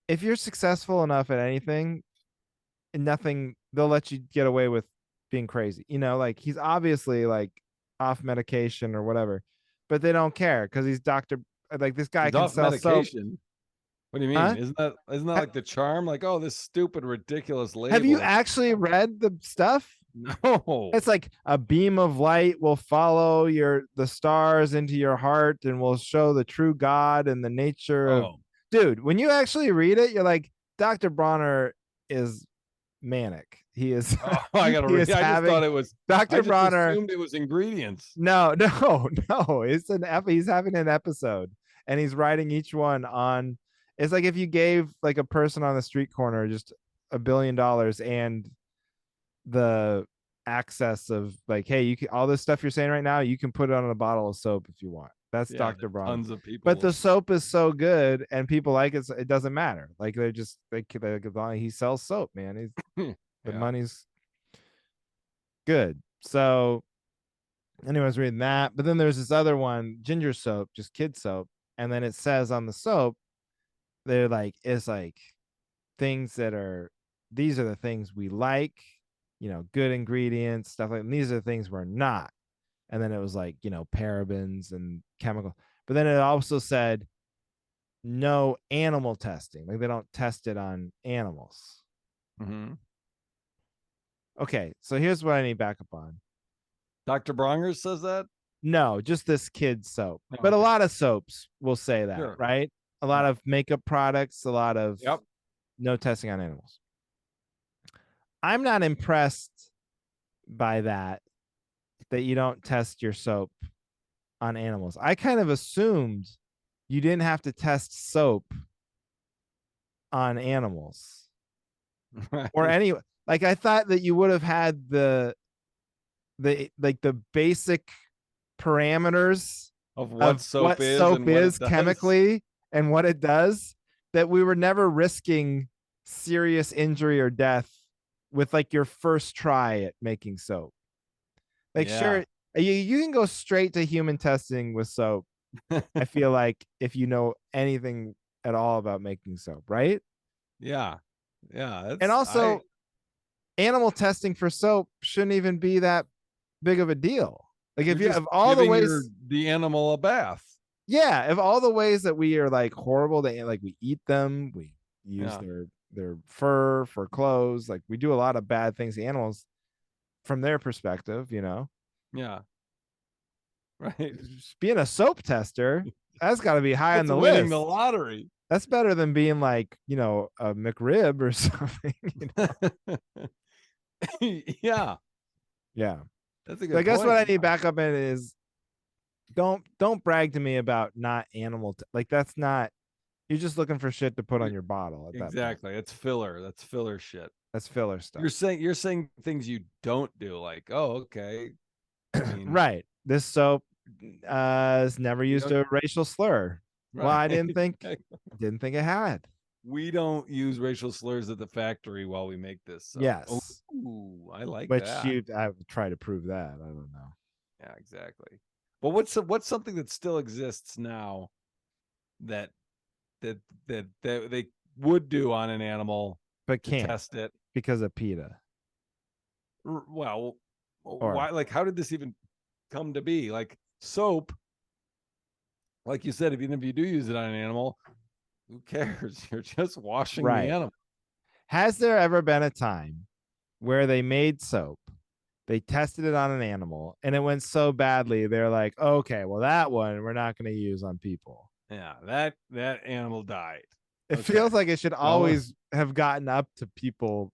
A: if you're successful enough at anything, nothing, they'll let you get away with being crazy. You know, like he's obviously like off medication or whatever, but they don't care because he's Dr. Like this guy
B: He's
A: can
B: off
A: sell soap.
B: medication. What do you mean?
A: Huh?
B: Isn't that like the charm? Like, oh, this stupid, ridiculous
A: Have you
B: label.
A: actually read the stuff?
B: No.
A: It's like a beam of light will follow the stars into your heart and will show the true God and the nature of,
B: Oh.
A: dude, when you actually read it, you're like, Dr. Bronner is manic. He is
B: Oh, I gotta
A: he
B: read.
A: is
B: I just thought
A: having
B: it was.
A: Dr.
B: I just
A: Bronner.
B: assumed it was ingredients.
A: No, no. He's having an episode and he's writing each one on. It's like if you gave like a person on the street corner just $1 billion and the access of like, hey, you can all this stuff you're saying right now, you can put it on a bottle of soap if you want. That's
B: Yeah,
A: Dr. Bronner.
B: tons of people.
A: But the soap is so good and people like it, it doesn't matter. Like they're just he sells soap, man. The
B: Yeah.
A: money's good. So anyways, reading that. But then there's this other one, ginger soap, just kid soap. And then it says on the soap, they're like, it's like things that are, these are the things we like, you know, good ingredients, stuff like, and these are the things we're not. And then it was like, you know, parabens and chemical. But then it also said no animal testing. Like they don't test it on animals.
B: Mm-hmm.
A: Okay, so here's what I need backup on.
B: Dr. Bronger says that?
A: No, just this kid soap.
B: Oh,
A: but
B: okay.
A: a lot of soaps will say that,
B: Sure.
A: right? A lot of makeup products, a lot of no testing on animals. I'm not impressed by that you don't test your soap on animals. I kind of assumed you didn't have to test soap on animals or any, like I thought that you would have had the like the basic parameters
B: of what soap
A: is chemically and what it does, that we were never risking serious injury or death with like your first try at making soap. Like, sure, you can go straight to human testing with soap I feel like if you know anything at all about making soap, right?
B: Yeah. Yeah.
A: And
B: That's
A: also, animal testing for soap shouldn't even be that big of a deal. Like
B: you're
A: if you
B: just
A: have all the
B: giving your
A: ways,
B: the animal a bath.
A: yeah, if all the ways that we are like horrible, that like we eat them, we use
B: Yeah.
A: their fur for clothes, like we do a lot of bad things to animals from their perspective, you know.
B: Yeah. Right.
A: Just being a soap tester, that's got to be high on
B: That's
A: the
B: winning the
A: list.
B: lottery.
A: That's better than being like, you know, a McRib or something. You know?
B: Yeah.
A: Yeah.
B: That's a
A: So I
B: good
A: guess what
B: point.
A: I need
B: Yeah.
A: backup in is don't brag to me about not like that's not, you're just looking for shit to put on
B: You're,
A: your bottle at that point.
B: exactly. It's filler. That's filler shit.
A: That's filler stuff.
B: You're saying things you don't do, like, oh, okay. I mean,
A: Right. This soap has never
B: we
A: used
B: don't
A: a racial slur. Well,
B: right.
A: I didn't think it had.
B: We don't use racial slurs at the factory while we make this soap. Oh,
A: Yes.
B: I like
A: Which
B: that.
A: you I would try to prove that. I don't know.
B: Yeah, exactly. But what's something that still exists now that that they would do on an animal
A: But
B: to
A: can't
B: test it?
A: because of PETA.
B: Well,
A: Or
B: why? Like, how did this even come to be? Like soap, like you said, even if you do use it on an animal, who cares? You're just washing the
A: right.
B: animal.
A: Has there ever been a time where they made soap, they tested it on an animal, and it went so badly, they're like, okay, well, that one we're not going to use on people?
B: Yeah, that animal died.
A: It
B: Okay.
A: feels like it should
B: Well,
A: always have gotten up to people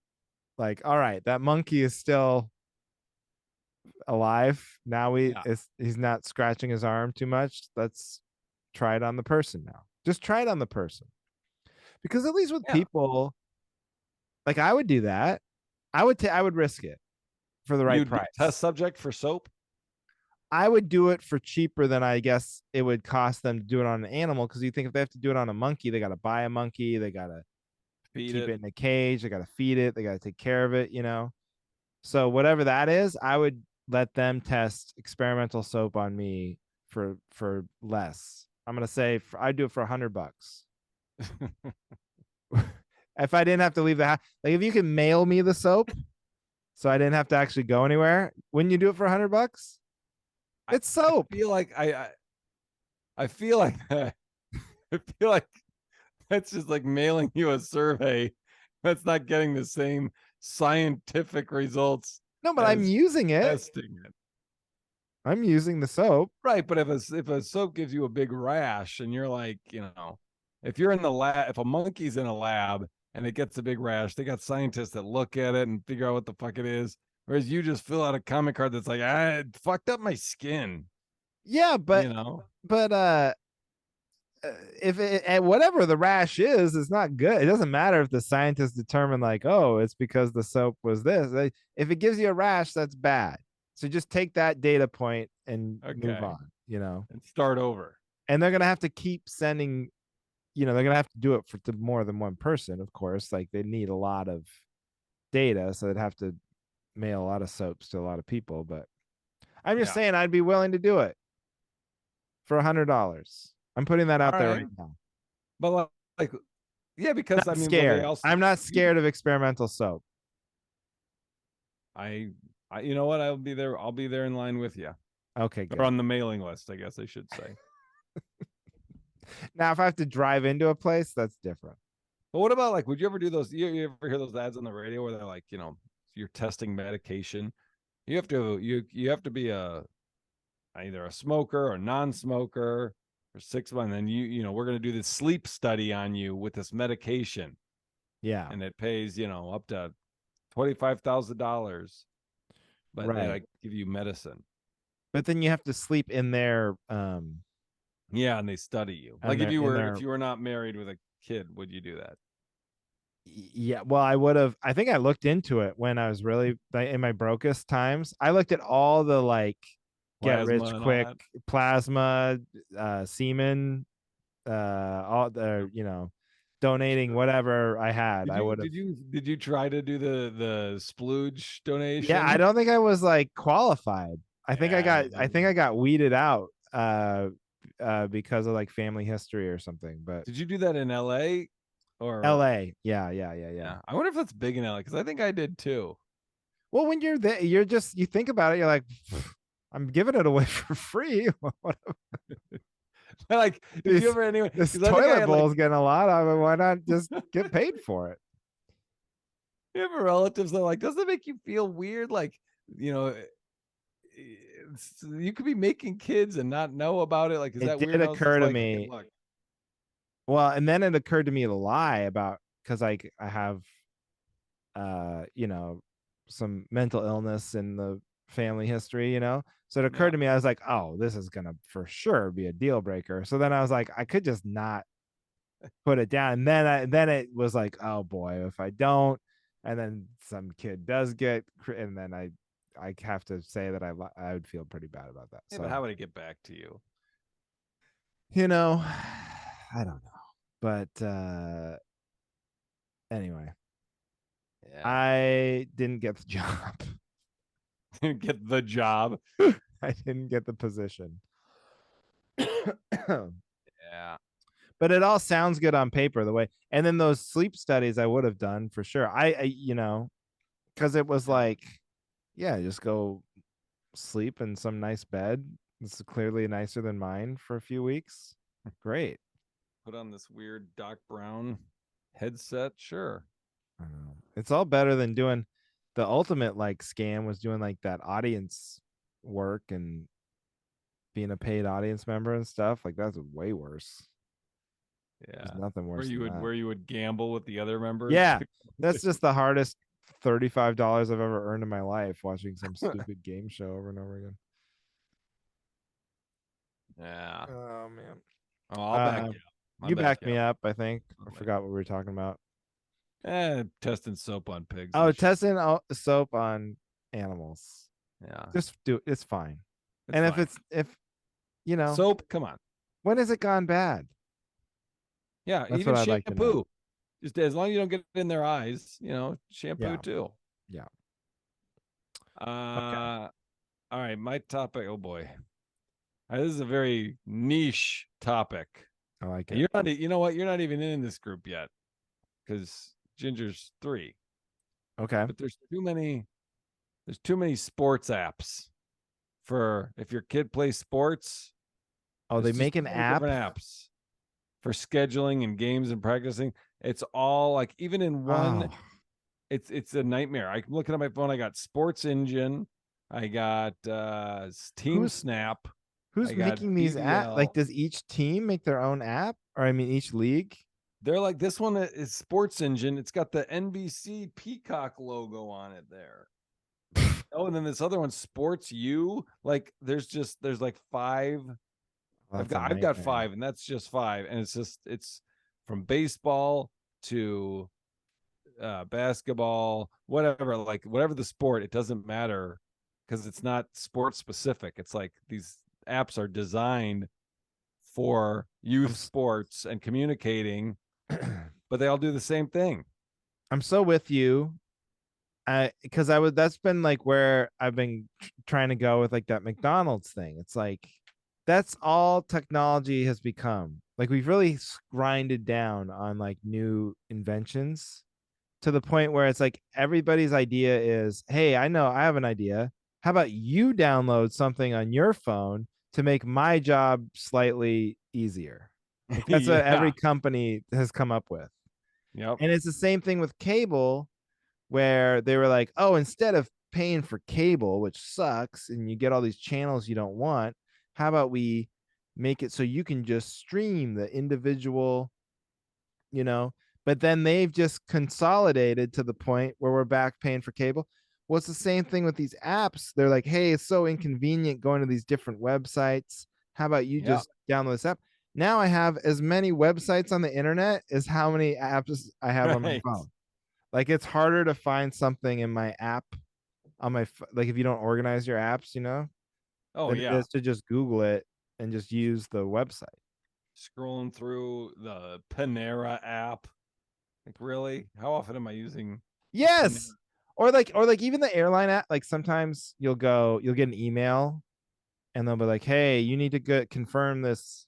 A: like, all right, that monkey is still alive. Now
B: yeah,
A: he's not scratching his arm too much. Let's try it on the person now. Just try it on the person. Because at least with
B: yeah.
A: people, like I would do that. I would risk it for the right
B: You'd be a test
A: price.
B: subject for soap.
A: I would do it for cheaper than I guess it would cost them to do it on an animal, because you think if they have to do it on a monkey, they got to buy a monkey, they got to
B: Feed
A: keep
B: it.
A: it in a cage, they got to feed it, they got to take care of it, you know. So whatever that is, I would let them test experimental soap on me for less. I'm gonna say I'd do it for $100. If I didn't have to leave the house, like if you can mail me the soap, so I didn't have to actually go anywhere, wouldn't you do it for $100? It's
B: I
A: soap.
B: feel like I feel like I feel like that's just like mailing you a survey. That's not getting the same scientific results
A: No, but I'm
B: as
A: using it.
B: testing it.
A: I'm using the soap.
B: Right, but if a soap gives you a big rash and you're like, if you're in the lab, if a monkey's in a lab and it gets a big rash, they got scientists that look at it and figure out what the fuck it is. Whereas you just fill out a comment card that's like, it fucked up my skin,
A: Yeah,
B: you know?
A: but if it, whatever the rash is, it's not good. It doesn't matter if the scientists determine like, oh, it's because the soap was this. Like, if it gives you a rash, that's bad. So just take that data point and move
B: Okay.
A: on, you know.
B: And start over.
A: And they're gonna have to keep sending, you know, they're gonna have to do it for to more than one person, of course. Like they need a lot of data, so they'd have to mail a lot of soaps to a lot of people. But I'm just
B: Yeah.
A: saying I'd be willing to do it for $100. I'm putting that
B: All
A: out there
B: right.
A: right now.
B: But like, yeah, because I
A: Not
B: mean, well, they
A: scared.
B: also,
A: I'm not scared of experimental soap.
B: I, you know what? I'll be there. I'll be there in line with you.
A: Okay,
B: Or
A: good.
B: on the mailing list, I guess I should say.
A: Now, if I have to drive into a place, that's different.
B: But what about like, would you ever do those? You ever hear those ads on the radio where they're like, you're testing medication. You have to be either a smoker or non-smoker for 6 months. And then we're gonna do this sleep study on you with this medication,
A: Yeah,
B: and it pays up to $25,000, but they
A: right.
B: like give you medicine.
A: But then you have to sleep in their
B: Yeah, and they study you.
A: and
B: Like if
A: their
B: you
A: in
B: were
A: their
B: if you were not married with a kid, would you do that?
A: yeah. Well, I would have. I think I looked into it when I was really like, in my brokest times. I looked at all the like get
B: Plasma
A: rich
B: and all
A: quick
B: that.
A: plasma, semen, all the donating
B: Sure.
A: whatever I had.
B: Did
A: I
B: you
A: would have.
B: did you did you try to do the splooge
A: Yeah, I
B: donation?
A: don't think I was like qualified. I think I
B: Yeah,
A: got weeded out because of like family history or something. But
B: Did you do that in LA or
A: LA, yeah.
B: I wonder if that's big in LA because I think I did too.
A: Well, when you're there, you think about it, you're like, I'm giving it away for free. What
B: Like, did you
A: this
B: ever anyway?
A: this
B: Because I think I
A: toilet
B: had
A: bowl
B: like
A: is getting a lot of it. Why not just get paid for it?
B: you have relatives that are like, doesn't it make you feel weird? Like, you could be making kids and not know about it. Like, is
A: It
B: that
A: did
B: weird? I was just
A: occur to
B: like, hey,
A: me.
B: look,
A: Well, and then it occurred to me to lie about because I have you know, some mental illness in the family history, you know. So it occurred
B: yeah,
A: to me, I was like, oh, this is gonna for sure be a deal breaker. So then I was like, I could just not put it down. And then it was like, oh boy, if I don't, and then some kid does get, and then I have to say that I would feel pretty bad about that.
B: yeah, but
A: So
B: how would it get back to you?
A: you know, I don't know, but anyway,
B: Yeah,
A: I didn't get the job.
B: get the job.
A: I didn't get the position.
B: Yeah,
A: But it all sounds good on paper the way. And then those sleep studies I would have done for sure. Because it was
B: yeah.
A: like, yeah, just go sleep in some nice bed. It's clearly nicer than mine for a few weeks. Great.
B: Put on this weird Doc Brown headset. Sure.
A: I don't know. It's all better than doing the ultimate like scam was doing like that audience work and being a paid audience member and stuff. Like that's way worse. There's
B: Yeah,
A: nothing worse than that.
B: where you would gamble with the other members.
A: Yeah, that's just the hardest $35 I've ever earned in my life watching some stupid game show over and over again.
B: Yeah.
A: Oh man.
B: Oh, I'll back you up. I'll
A: You
B: back
A: backed
B: you
A: me
B: up.
A: up, I think. I forgot what we were talking about.
B: Testing soap on pigs.
A: Oh, testing soap on animals.
B: Yeah,
A: Just do it. It's fine.
B: it's
A: And
B: fine.
A: if you know,
B: Soap, come on.
A: when has it gone bad?
B: Yeah,
A: That's
B: even
A: what I'd like to know.
B: shampoo. Just as long as you don't get it in their eyes, shampoo
A: Yeah.
B: too.
A: Yeah. Okay.
B: All right, my topic. Oh boy, this is a very niche topic.
A: I like
B: And
A: it.
B: you're not. You know what? You're not even in this group yet, because Ginger's 3.
A: Okay.
B: But there's too many. There's too many sports apps for if your kid plays sports.
A: Oh,
B: There's
A: they
B: just
A: make
B: too
A: an
B: many
A: app.
B: different apps for scheduling and games and practicing. It's all like even in one,
A: Oh,
B: it's a nightmare. I'm looking at my phone. I got Sports Engine. I got Team
A: who's
B: Snap. I
A: who's
B: got
A: making these app? Like,
B: BBL.
A: does each team make their own app? Or I mean, each league?
B: They're like this one is Sports Engine. It's got the NBC Peacock logo on it there. Oh, and then this other one, Sports U. Like there's like 5.
A: Oh, that's a
B: I've got
A: nightmare.
B: 5, and that's just 5, and it's from baseball to basketball, whatever, like whatever the sport, it doesn't matter because it's not sport specific. It's like these apps are designed for youth sports and communicating, but they all do the same thing.
A: I'm so with you. Because I would that's been like where I've been trying to go with like that McDonald's thing. It's like that's all technology has become. Like we've really grinded down on like new inventions to the point where it's like everybody's idea is, hey, I know I have an idea. How about you download something on your phone to make my job slightly easier? Like that's what
B: Yeah.
A: every company has come up with.
B: Yep.
A: And it's the same thing with cable where they were like, oh, instead of paying for cable, which sucks, and you get all these channels you don't want, how about we make it so you can just stream the individual, you know? But then they've just consolidated to the point where we're back paying for cable. Well, it's the same thing with these apps. They're like, hey, it's so inconvenient going to these different websites. How about you
B: Yeah.
A: just download this app? Now I have as many websites on the internet as how many apps I have on my
B: Right.
A: phone. Like it's harder to find something in my app on my like if you don't organize your apps,
B: Oh
A: than it
B: yeah.
A: is to just Google it and just use the website.
B: Scrolling through the Panera app. Like really? How often am I using Panera?
A: Yes. Or like even the airline app, like sometimes you'll get an email and they'll be like, "Hey, you need to confirm this,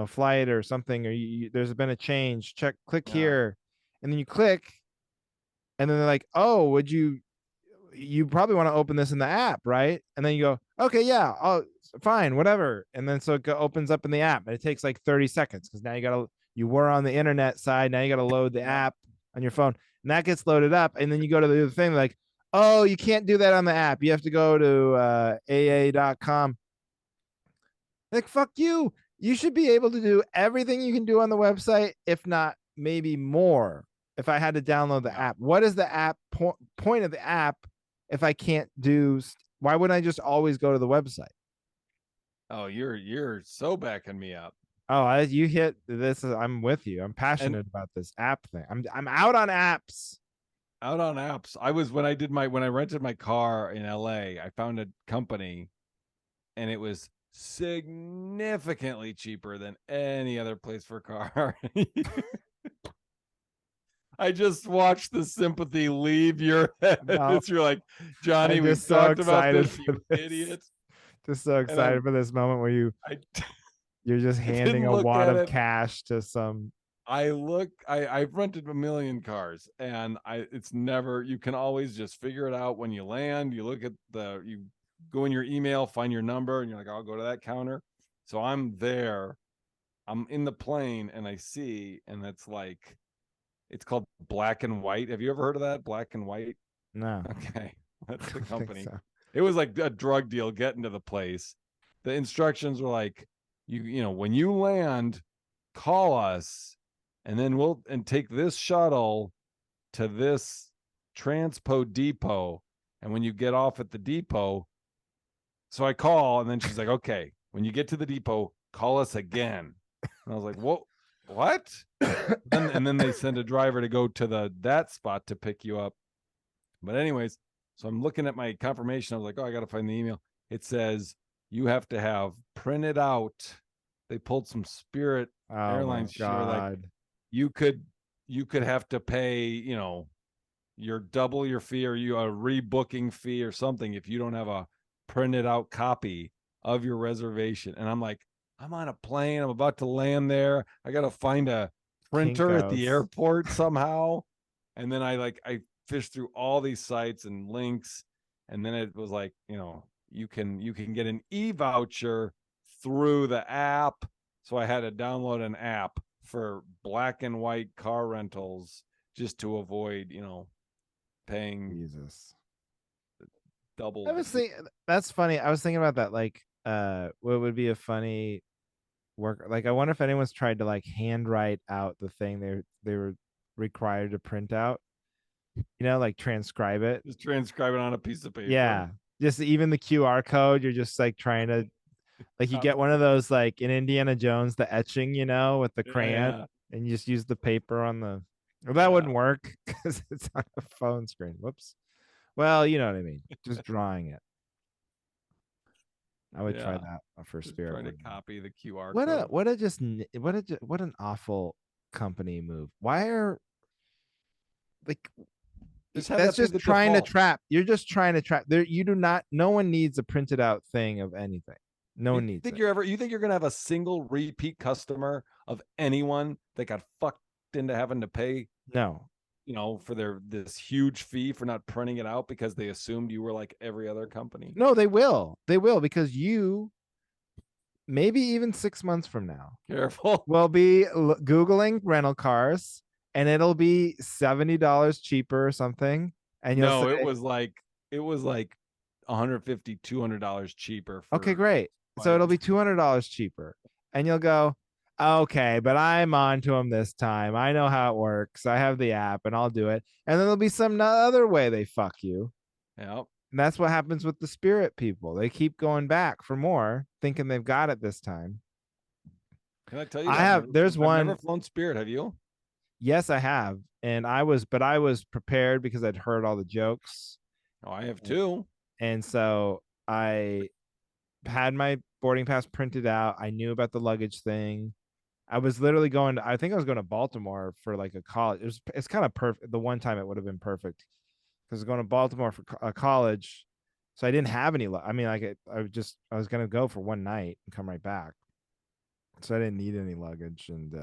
A: flight or something, or there's been a change. Click
B: Yeah.
A: here," and then you click, and then they're like, "Oh, would you probably want to open this in the app, right?" And then you go, "Okay, yeah, oh, fine, whatever." And then so it opens up in the app, and it takes like 30 seconds because now you were on the internet side, now you got to load the
B: Yep.
A: app on your phone, and that gets loaded up, and then you go to the other thing like, "Oh, you can't do that on the app. You have to go to aa.com." Like, fuck you. You should be able to do everything you can do on the website, if not maybe more. If I had to download the
B: Yeah.
A: app, what is the app point of the app if I can't do? Why wouldn't I just always go to the website?
B: Oh, you're so backing me up.
A: Oh, you hit this. I'm with you. I'm
B: And
A: passionate about this app thing. I'm out on apps.
B: out on apps, I was when I rented my car in LA, I found a company and it was significantly cheaper than any other place for a car. I just watched the sympathy leave your head
A: No,
B: as you're like,
A: I'm
B: Johnny, we've
A: just so
B: talked about
A: excited
B: this,
A: for
B: you
A: this.
B: idiot.
A: Just so
B: And
A: excited for this moment where
B: I
A: you're just
B: I
A: handing
B: didn't
A: a
B: look
A: wad
B: at
A: of
B: it.
A: cash to some.
B: I've rented a million cars and it's never, you can always just figure it out when you land. You look at you go in your email, find your number, and you're like, I'll go to that counter. So I'm there, I'm in the plane and I see, and it's like, it's called Black and White. Have you ever heard of that? Black and White?
A: No,
B: Okay.
A: I
B: That's the
A: don't think
B: company.
A: so.
B: It was like a drug deal getting to the place. The instructions were like, when you land, call us, and then we'll take this shuttle to this transpo depot. And when you get off at the depot, so I call, and then she's like, okay, when you get to the depot, call us again. And I was like, what? And then they send a driver to go to that spot to pick you up. But anyways, so I'm looking at my confirmation. I was like, oh, I got to find the email. It says you have to have printed out. They pulled some Spirit
A: Oh my
B: Airlines shit. Like
A: god.
B: you could have to pay, your double your fee or a rebooking fee or something if you don't have a printed out copy of your reservation. And I'm like, I'm on a plane. I'm about to land there. I got to find a printer at the
A: Kinkos.
B: airport somehow. And then I fished through all these sites and links. And then it was like, you can get an e-voucher through the app. So I had to download an app for Black and White car rentals just to avoid, paying
A: Jesus.
B: double
A: I
B: the
A: was
B: fee.
A: thinking that's funny. I was thinking about that. Like, what would be a funny work? Like, I wonder if anyone's tried to like handwrite out the thing they were required to print out. Like transcribe it.
B: Just transcribe it on a piece of paper.
A: Yeah. Just even the QR code, you're just like trying to like you
B: Yeah,
A: get one of those like in Indiana Jones, the etching, with the crayon,
B: yeah,
A: and you just use the paper on the. Well, that
B: yeah,
A: wouldn't work because it's on a phone screen. Whoops. Well, you know what I mean. Just drawing it. I would try
B: yeah.
A: that for
B: Just
A: Spirit
B: trying to
A: one day.
B: copy the QR
A: What a
B: code.
A: what a just what an awful company move. Why are like
B: Just have
A: that's
B: that be
A: just
B: the
A: trying to
B: default.
A: trap. You're just trying to trap. There, you do not. No one needs a printed out thing of anything. No one needs it.
B: You think you're gonna have a single repeat customer of anyone that got fucked into having to pay,
A: No,
B: for this huge fee for not printing it out because they assumed you were like every other company?
A: no, they will. They will because you maybe even 6 months from now
B: Careful.
A: will be Googling rental cars and it'll be $70 cheaper or something. And you'll say,
B: No, it was like 150, $200 cheaper
A: okay,
B: for
A: great. So
B: flight.
A: it'll be $200 cheaper. And you'll go, okay, but I'm on to them this time. I know how it works. I have the app and I'll do it. And then there'll be some other way they fuck you.
B: Yeah.
A: And that's what happens with the Spirit people. They keep going back for more, thinking they've got it this time.
B: Can I tell you?
A: I have, there's
B: I've never
A: one.
B: flown Spirit. Have you?
A: Yes, I have. And I was prepared because I'd heard all the jokes.
B: Oh, I have too.
A: And so I had my boarding pass printed out. I knew about the luggage thing. I was literally I think I was going to Baltimore for like a college. It's kind of perfect. The one time it would have been perfect because I was going to Baltimore for a college. So I didn't have any. I mean, like I was gonna go for one night and come right back, so I didn't need any luggage, and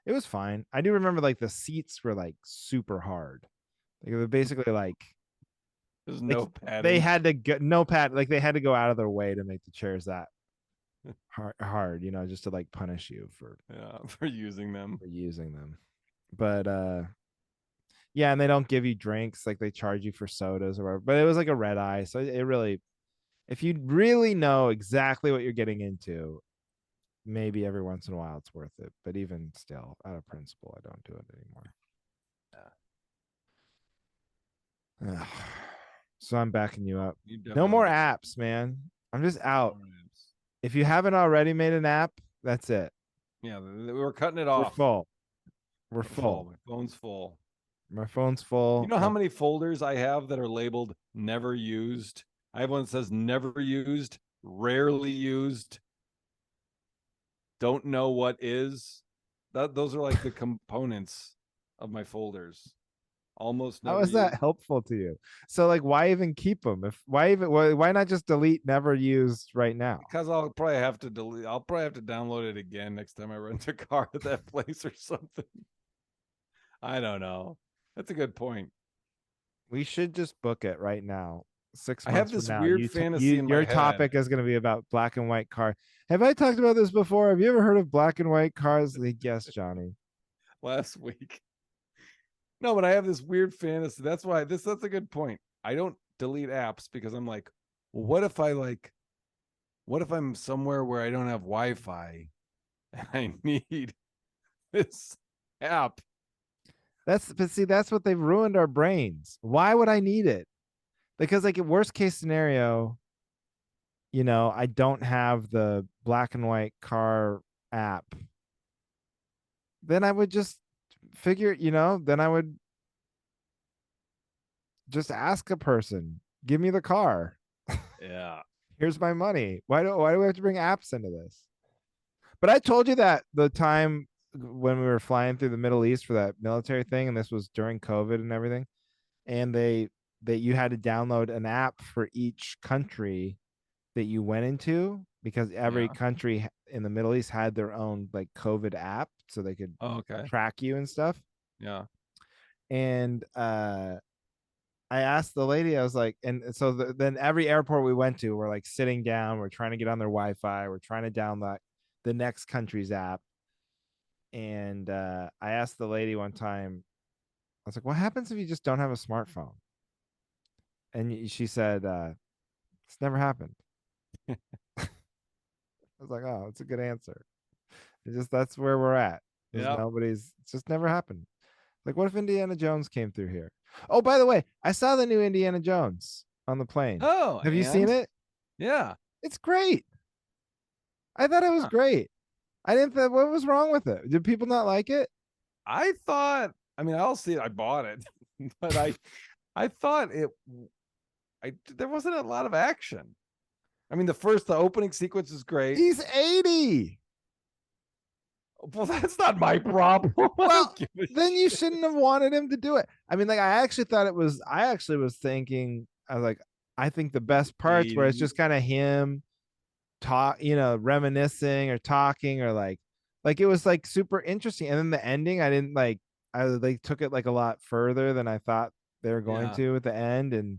A: it was fine. I do remember like the seats were like super hard. Like it was basically
B: There's
A: like
B: no
A: they
B: padding.
A: had to go no pad like they had to go out of their way to make the chairs that hard, just to like punish you
B: Yeah, for using them.
A: for using them. But yeah, and they don't give you drinks, like they charge you for sodas or whatever. But it was like a red eye, so it really, if you really know exactly what you're getting into, maybe every once in a while it's worth it. But even still, out of principle, I don't do it anymore. Ugh. So I'm backing you up.
B: You
A: No
B: definitely
A: more
B: got
A: apps, man. I'm just out.
B: apps.
A: If you haven't already made an app, that's it.
B: Yeah, we were cutting it
A: We're
B: off.
A: full. We're
B: We're full.
A: full.
B: My phone's full.
A: My phone's
B: You
A: full.
B: know how many folders I have that are labeled never used? I have one that says never used, rarely used, don't know what is. Those are like the components of my folders. Almost
A: How
B: never
A: is that
B: used.
A: helpful to you? So like, why even keep them? If why not just delete never used right now?
B: Because I'll probably have to delete. I'll probably have to download it again next time I rent a car at that place or something. I don't know. That's a good point.
A: We should just book it right now. Six
B: I have
A: months from
B: this
A: now,
B: weird fantasy in my
A: your
B: head.
A: topic is going to be about black and white car. Have I talked about this before? Have you ever heard of black and white cars? Yes, Johnny.
B: Last week. No, but I have this weird fantasy. That's why that's a good point. I don't delete apps because I'm like, well, what if I'm somewhere where I don't have Wi-Fi and I need this app?
A: But see, that's what they've ruined our brains. Why would I need it? Because like, worst case scenario, I don't have the black and white car app. Then I would just then I would just ask a person, give me the car.
B: Yeah.
A: Here's my money. Why do we have to bring apps into this? But I told you that the time when we were flying through the Middle East for that military thing, and this was during COVID and everything, and you had to download an app for each country that you went into, because every
B: Yeah.
A: country in the Middle East had their own like COVID app so they could
B: Oh, okay.
A: track you and stuff.
B: Yeah.
A: And I asked the lady, I was like, and so then every airport we went to, we're like sitting down, we're trying to get on their Wi-Fi, we're trying to download the next country's app. And I asked the lady one time, I was like, what happens if you just don't have a smartphone? And she said, it's never happened. I was like, oh, it's a good answer. That's where we're at.
B: Yeah.
A: It's just never happened. Like, what if Indiana Jones came through here? Oh, by the way, I saw the new Indiana Jones on the plane.
B: Oh,
A: Have you seen it?
B: Yeah.
A: It's great. I thought it was
B: Huh.
A: great. I didn't think, what was wrong with it? Did people not like it?
B: I thought, I mean, I'll see. I bought it, but I thought there wasn't a lot of action. I mean, the opening sequence is great.
A: He's 80.
B: Well, that's not my problem.
A: Well, then you shouldn't have wanted him to do it. I mean, like, I actually was thinking, I was like, I think the best parts where it's just kind of him reminiscing or talking, or like it was like super interesting. And then the ending, I didn't like, I like took it like a lot further than I thought they were going to at the end. And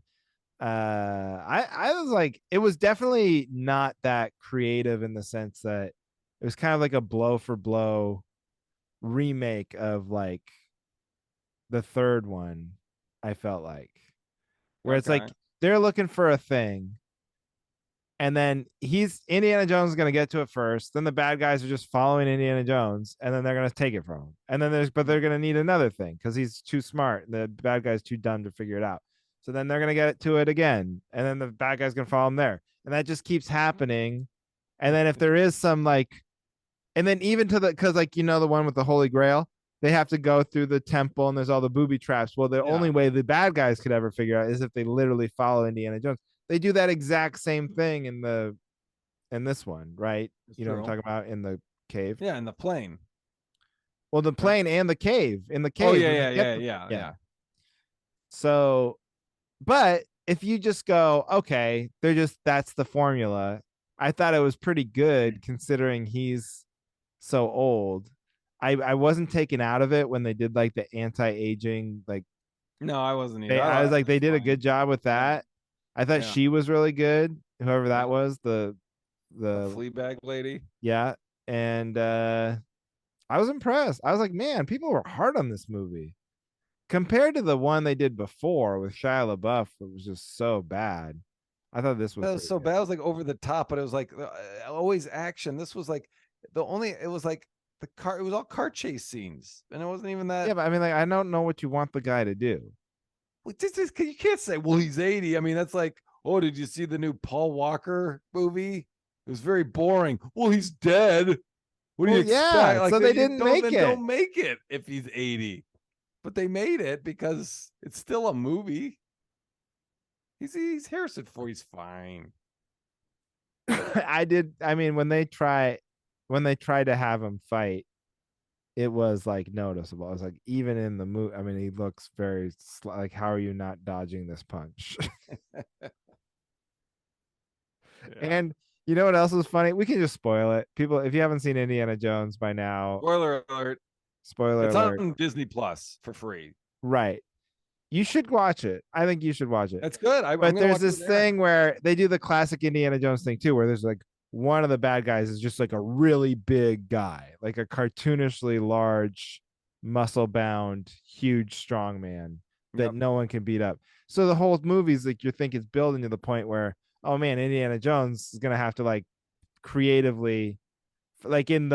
A: I was like, it was definitely not that creative in the sense that it was kind of like a blow for blow remake of like the third one. I felt like, where it's like they're looking for a thing, and then Indiana Jones is going to get to it first, then the bad guys are just following Indiana Jones, and then they're going to take it from him, and then they're going to need another thing because he's too smart, the bad guy's too dumb to figure it out. So then they're going to get to it again, and then the bad guy's going to follow him there, and that just keeps happening. And then if there is some like, and then even to because like, the one with the Holy Grail, they have to go through the temple and there's all the booby traps. Well, the only way the bad guys could ever figure out is if they literally follow Indiana Jones. They do that exact same thing in this one, right?
B: It's
A: what I'm talking about, in the cave.
B: Yeah, in the plane.
A: Well, the plane and the cave. In the cave.
B: Oh, yeah.
A: So, but if you just go, okay, that's the formula. I thought it was pretty good considering he's so old. I wasn't taken out of it when they did like the anti-aging, like
B: No, I wasn't either.
A: I was like,
B: That's
A: they did a
B: fine.
A: good job with that. I thought
B: Yeah.
A: she was really good, whoever that
B: Yeah.
A: was,
B: The
A: the
B: Fleabag lady.
A: yeah. And I was impressed. I was like, man, people were hard on this movie compared to the one they did before with Shia LaBeouf. It was just so bad. I thought this was
B: That was
A: pretty
B: so
A: good.
B: bad. It was like over the top, but it was like always action. This was like it was like the car. It was all car chase scenes, and it wasn't even that.
A: Yeah, but I mean, like, I don't know what you want the guy to do.
B: You can't say, well, he's 80. I mean, that's like, oh, did you see the new Paul Walker movie? It was very boring. Well, he's dead. What do you expect?
A: Yeah,
B: Like,
A: so they didn't make it.
B: Don't make it if he's 80. But they made it because it's still a movie. He's Harrison Ford. He's fine.
A: I mean, when they try to have him fight, it was like noticeable. I was like, even in the movie, I mean, he looks very like, how are you not dodging this punch? And you know what else is funny? We can just spoil it. People, if you haven't seen Indiana Jones by now,
B: Spoiler alert.
A: spoiler
B: It's
A: alert.
B: on Disney Plus for free.
A: Right. You should watch it. I think you should watch it.
B: That's good.
A: But there's this thing where they do the classic Indiana Jones thing too, where there's like one of the bad guys is just like a really big guy, like a cartoonishly large, muscle bound, huge, strong man that no one can beat up. So the whole movie's like, you think it's building to the point where, oh man, Indiana Jones is gonna have to like creatively, like in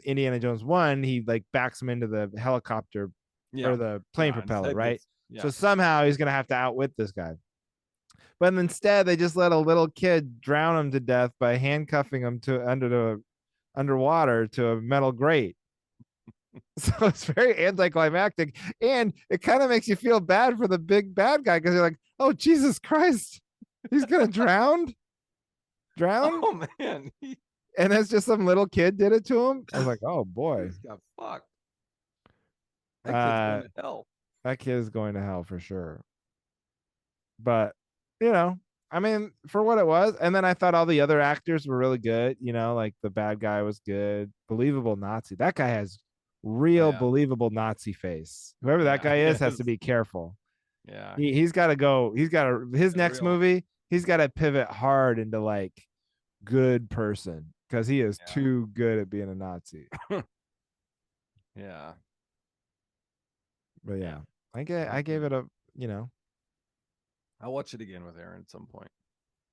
A: Indiana Jones 1, he like backs him into the helicopter or the plane propeller, right? So somehow he's gonna have to outwit this guy. But instead, they just let a little kid drown him to death by handcuffing him to underwater to a metal grate. So it's very anticlimactic, and it kind of makes you feel bad for the big bad guy because you're like, oh Jesus Christ, he's gonna drown.
B: Oh man.
A: And it's just some little kid did it to him. I was like, oh boy,
B: he's got fucked. That kid's going to hell.
A: That kid is going to hell for sure. But you know, I mean, for what it was. And then I thought all the other actors were really good. You know, like the bad guy was good, believable Nazi. That guy has real believable Nazi face. Whoever that guy is has to be careful.
B: Yeah,
A: he's got to go. He's got to his next movie. He's got to pivot hard into like good person because he is too good at being a Nazi.
B: Yeah.
A: But yeah, I gave it a, you know.
B: I'll watch it again with Aaron at some point.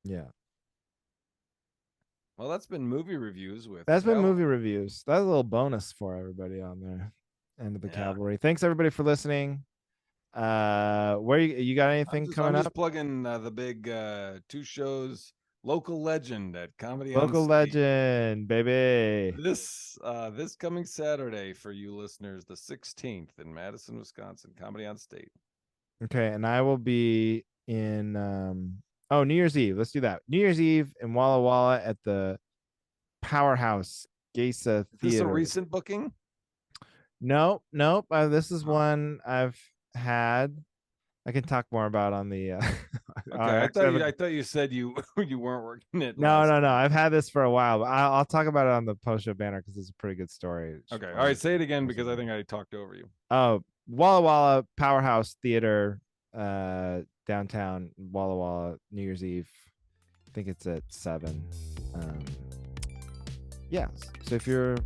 A: Yeah.
B: Well, that's been movie reviews with.
A: That's been movie reviews. That's a little bonus for everybody on there. End of the Cavalry. Thanks everybody for listening. Where you got anything coming
B: I'm
A: up?
B: just plugging the big 2 shows. Local Legend at Comedy
A: Local
B: on Stage.
A: Legend, baby.
B: This coming Saturday for you listeners, the 16th in Madison, Wisconsin, Comedy on State.
A: Okay, and I will be in New Year's Eve. Let's do that. New Year's Eve in Walla Walla at the Powerhouse Gesa Theater.
B: Is this a recent booking?
A: Nope. This is one I've had. I can talk more about on the.
B: Okay, I thought you said you weren't working it.
A: No. I've had this for a while, but I'll talk about it on the post show banner because it's a pretty good story.
B: Okay, all right, say it again because I think I talked over you.
A: Oh, Walla Walla Powerhouse Theater, downtown Walla Walla, New Year's Eve. I think it's at 7. Yeah. So if you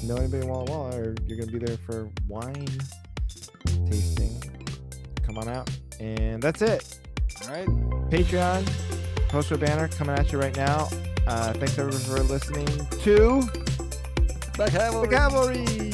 A: know anybody in Walla Walla or you're gonna be there for wine tasting, come on out. And that's it.
B: All right.
A: Patreon, poster banner coming at you right now. Thanks everyone for listening to
B: The Cavalry.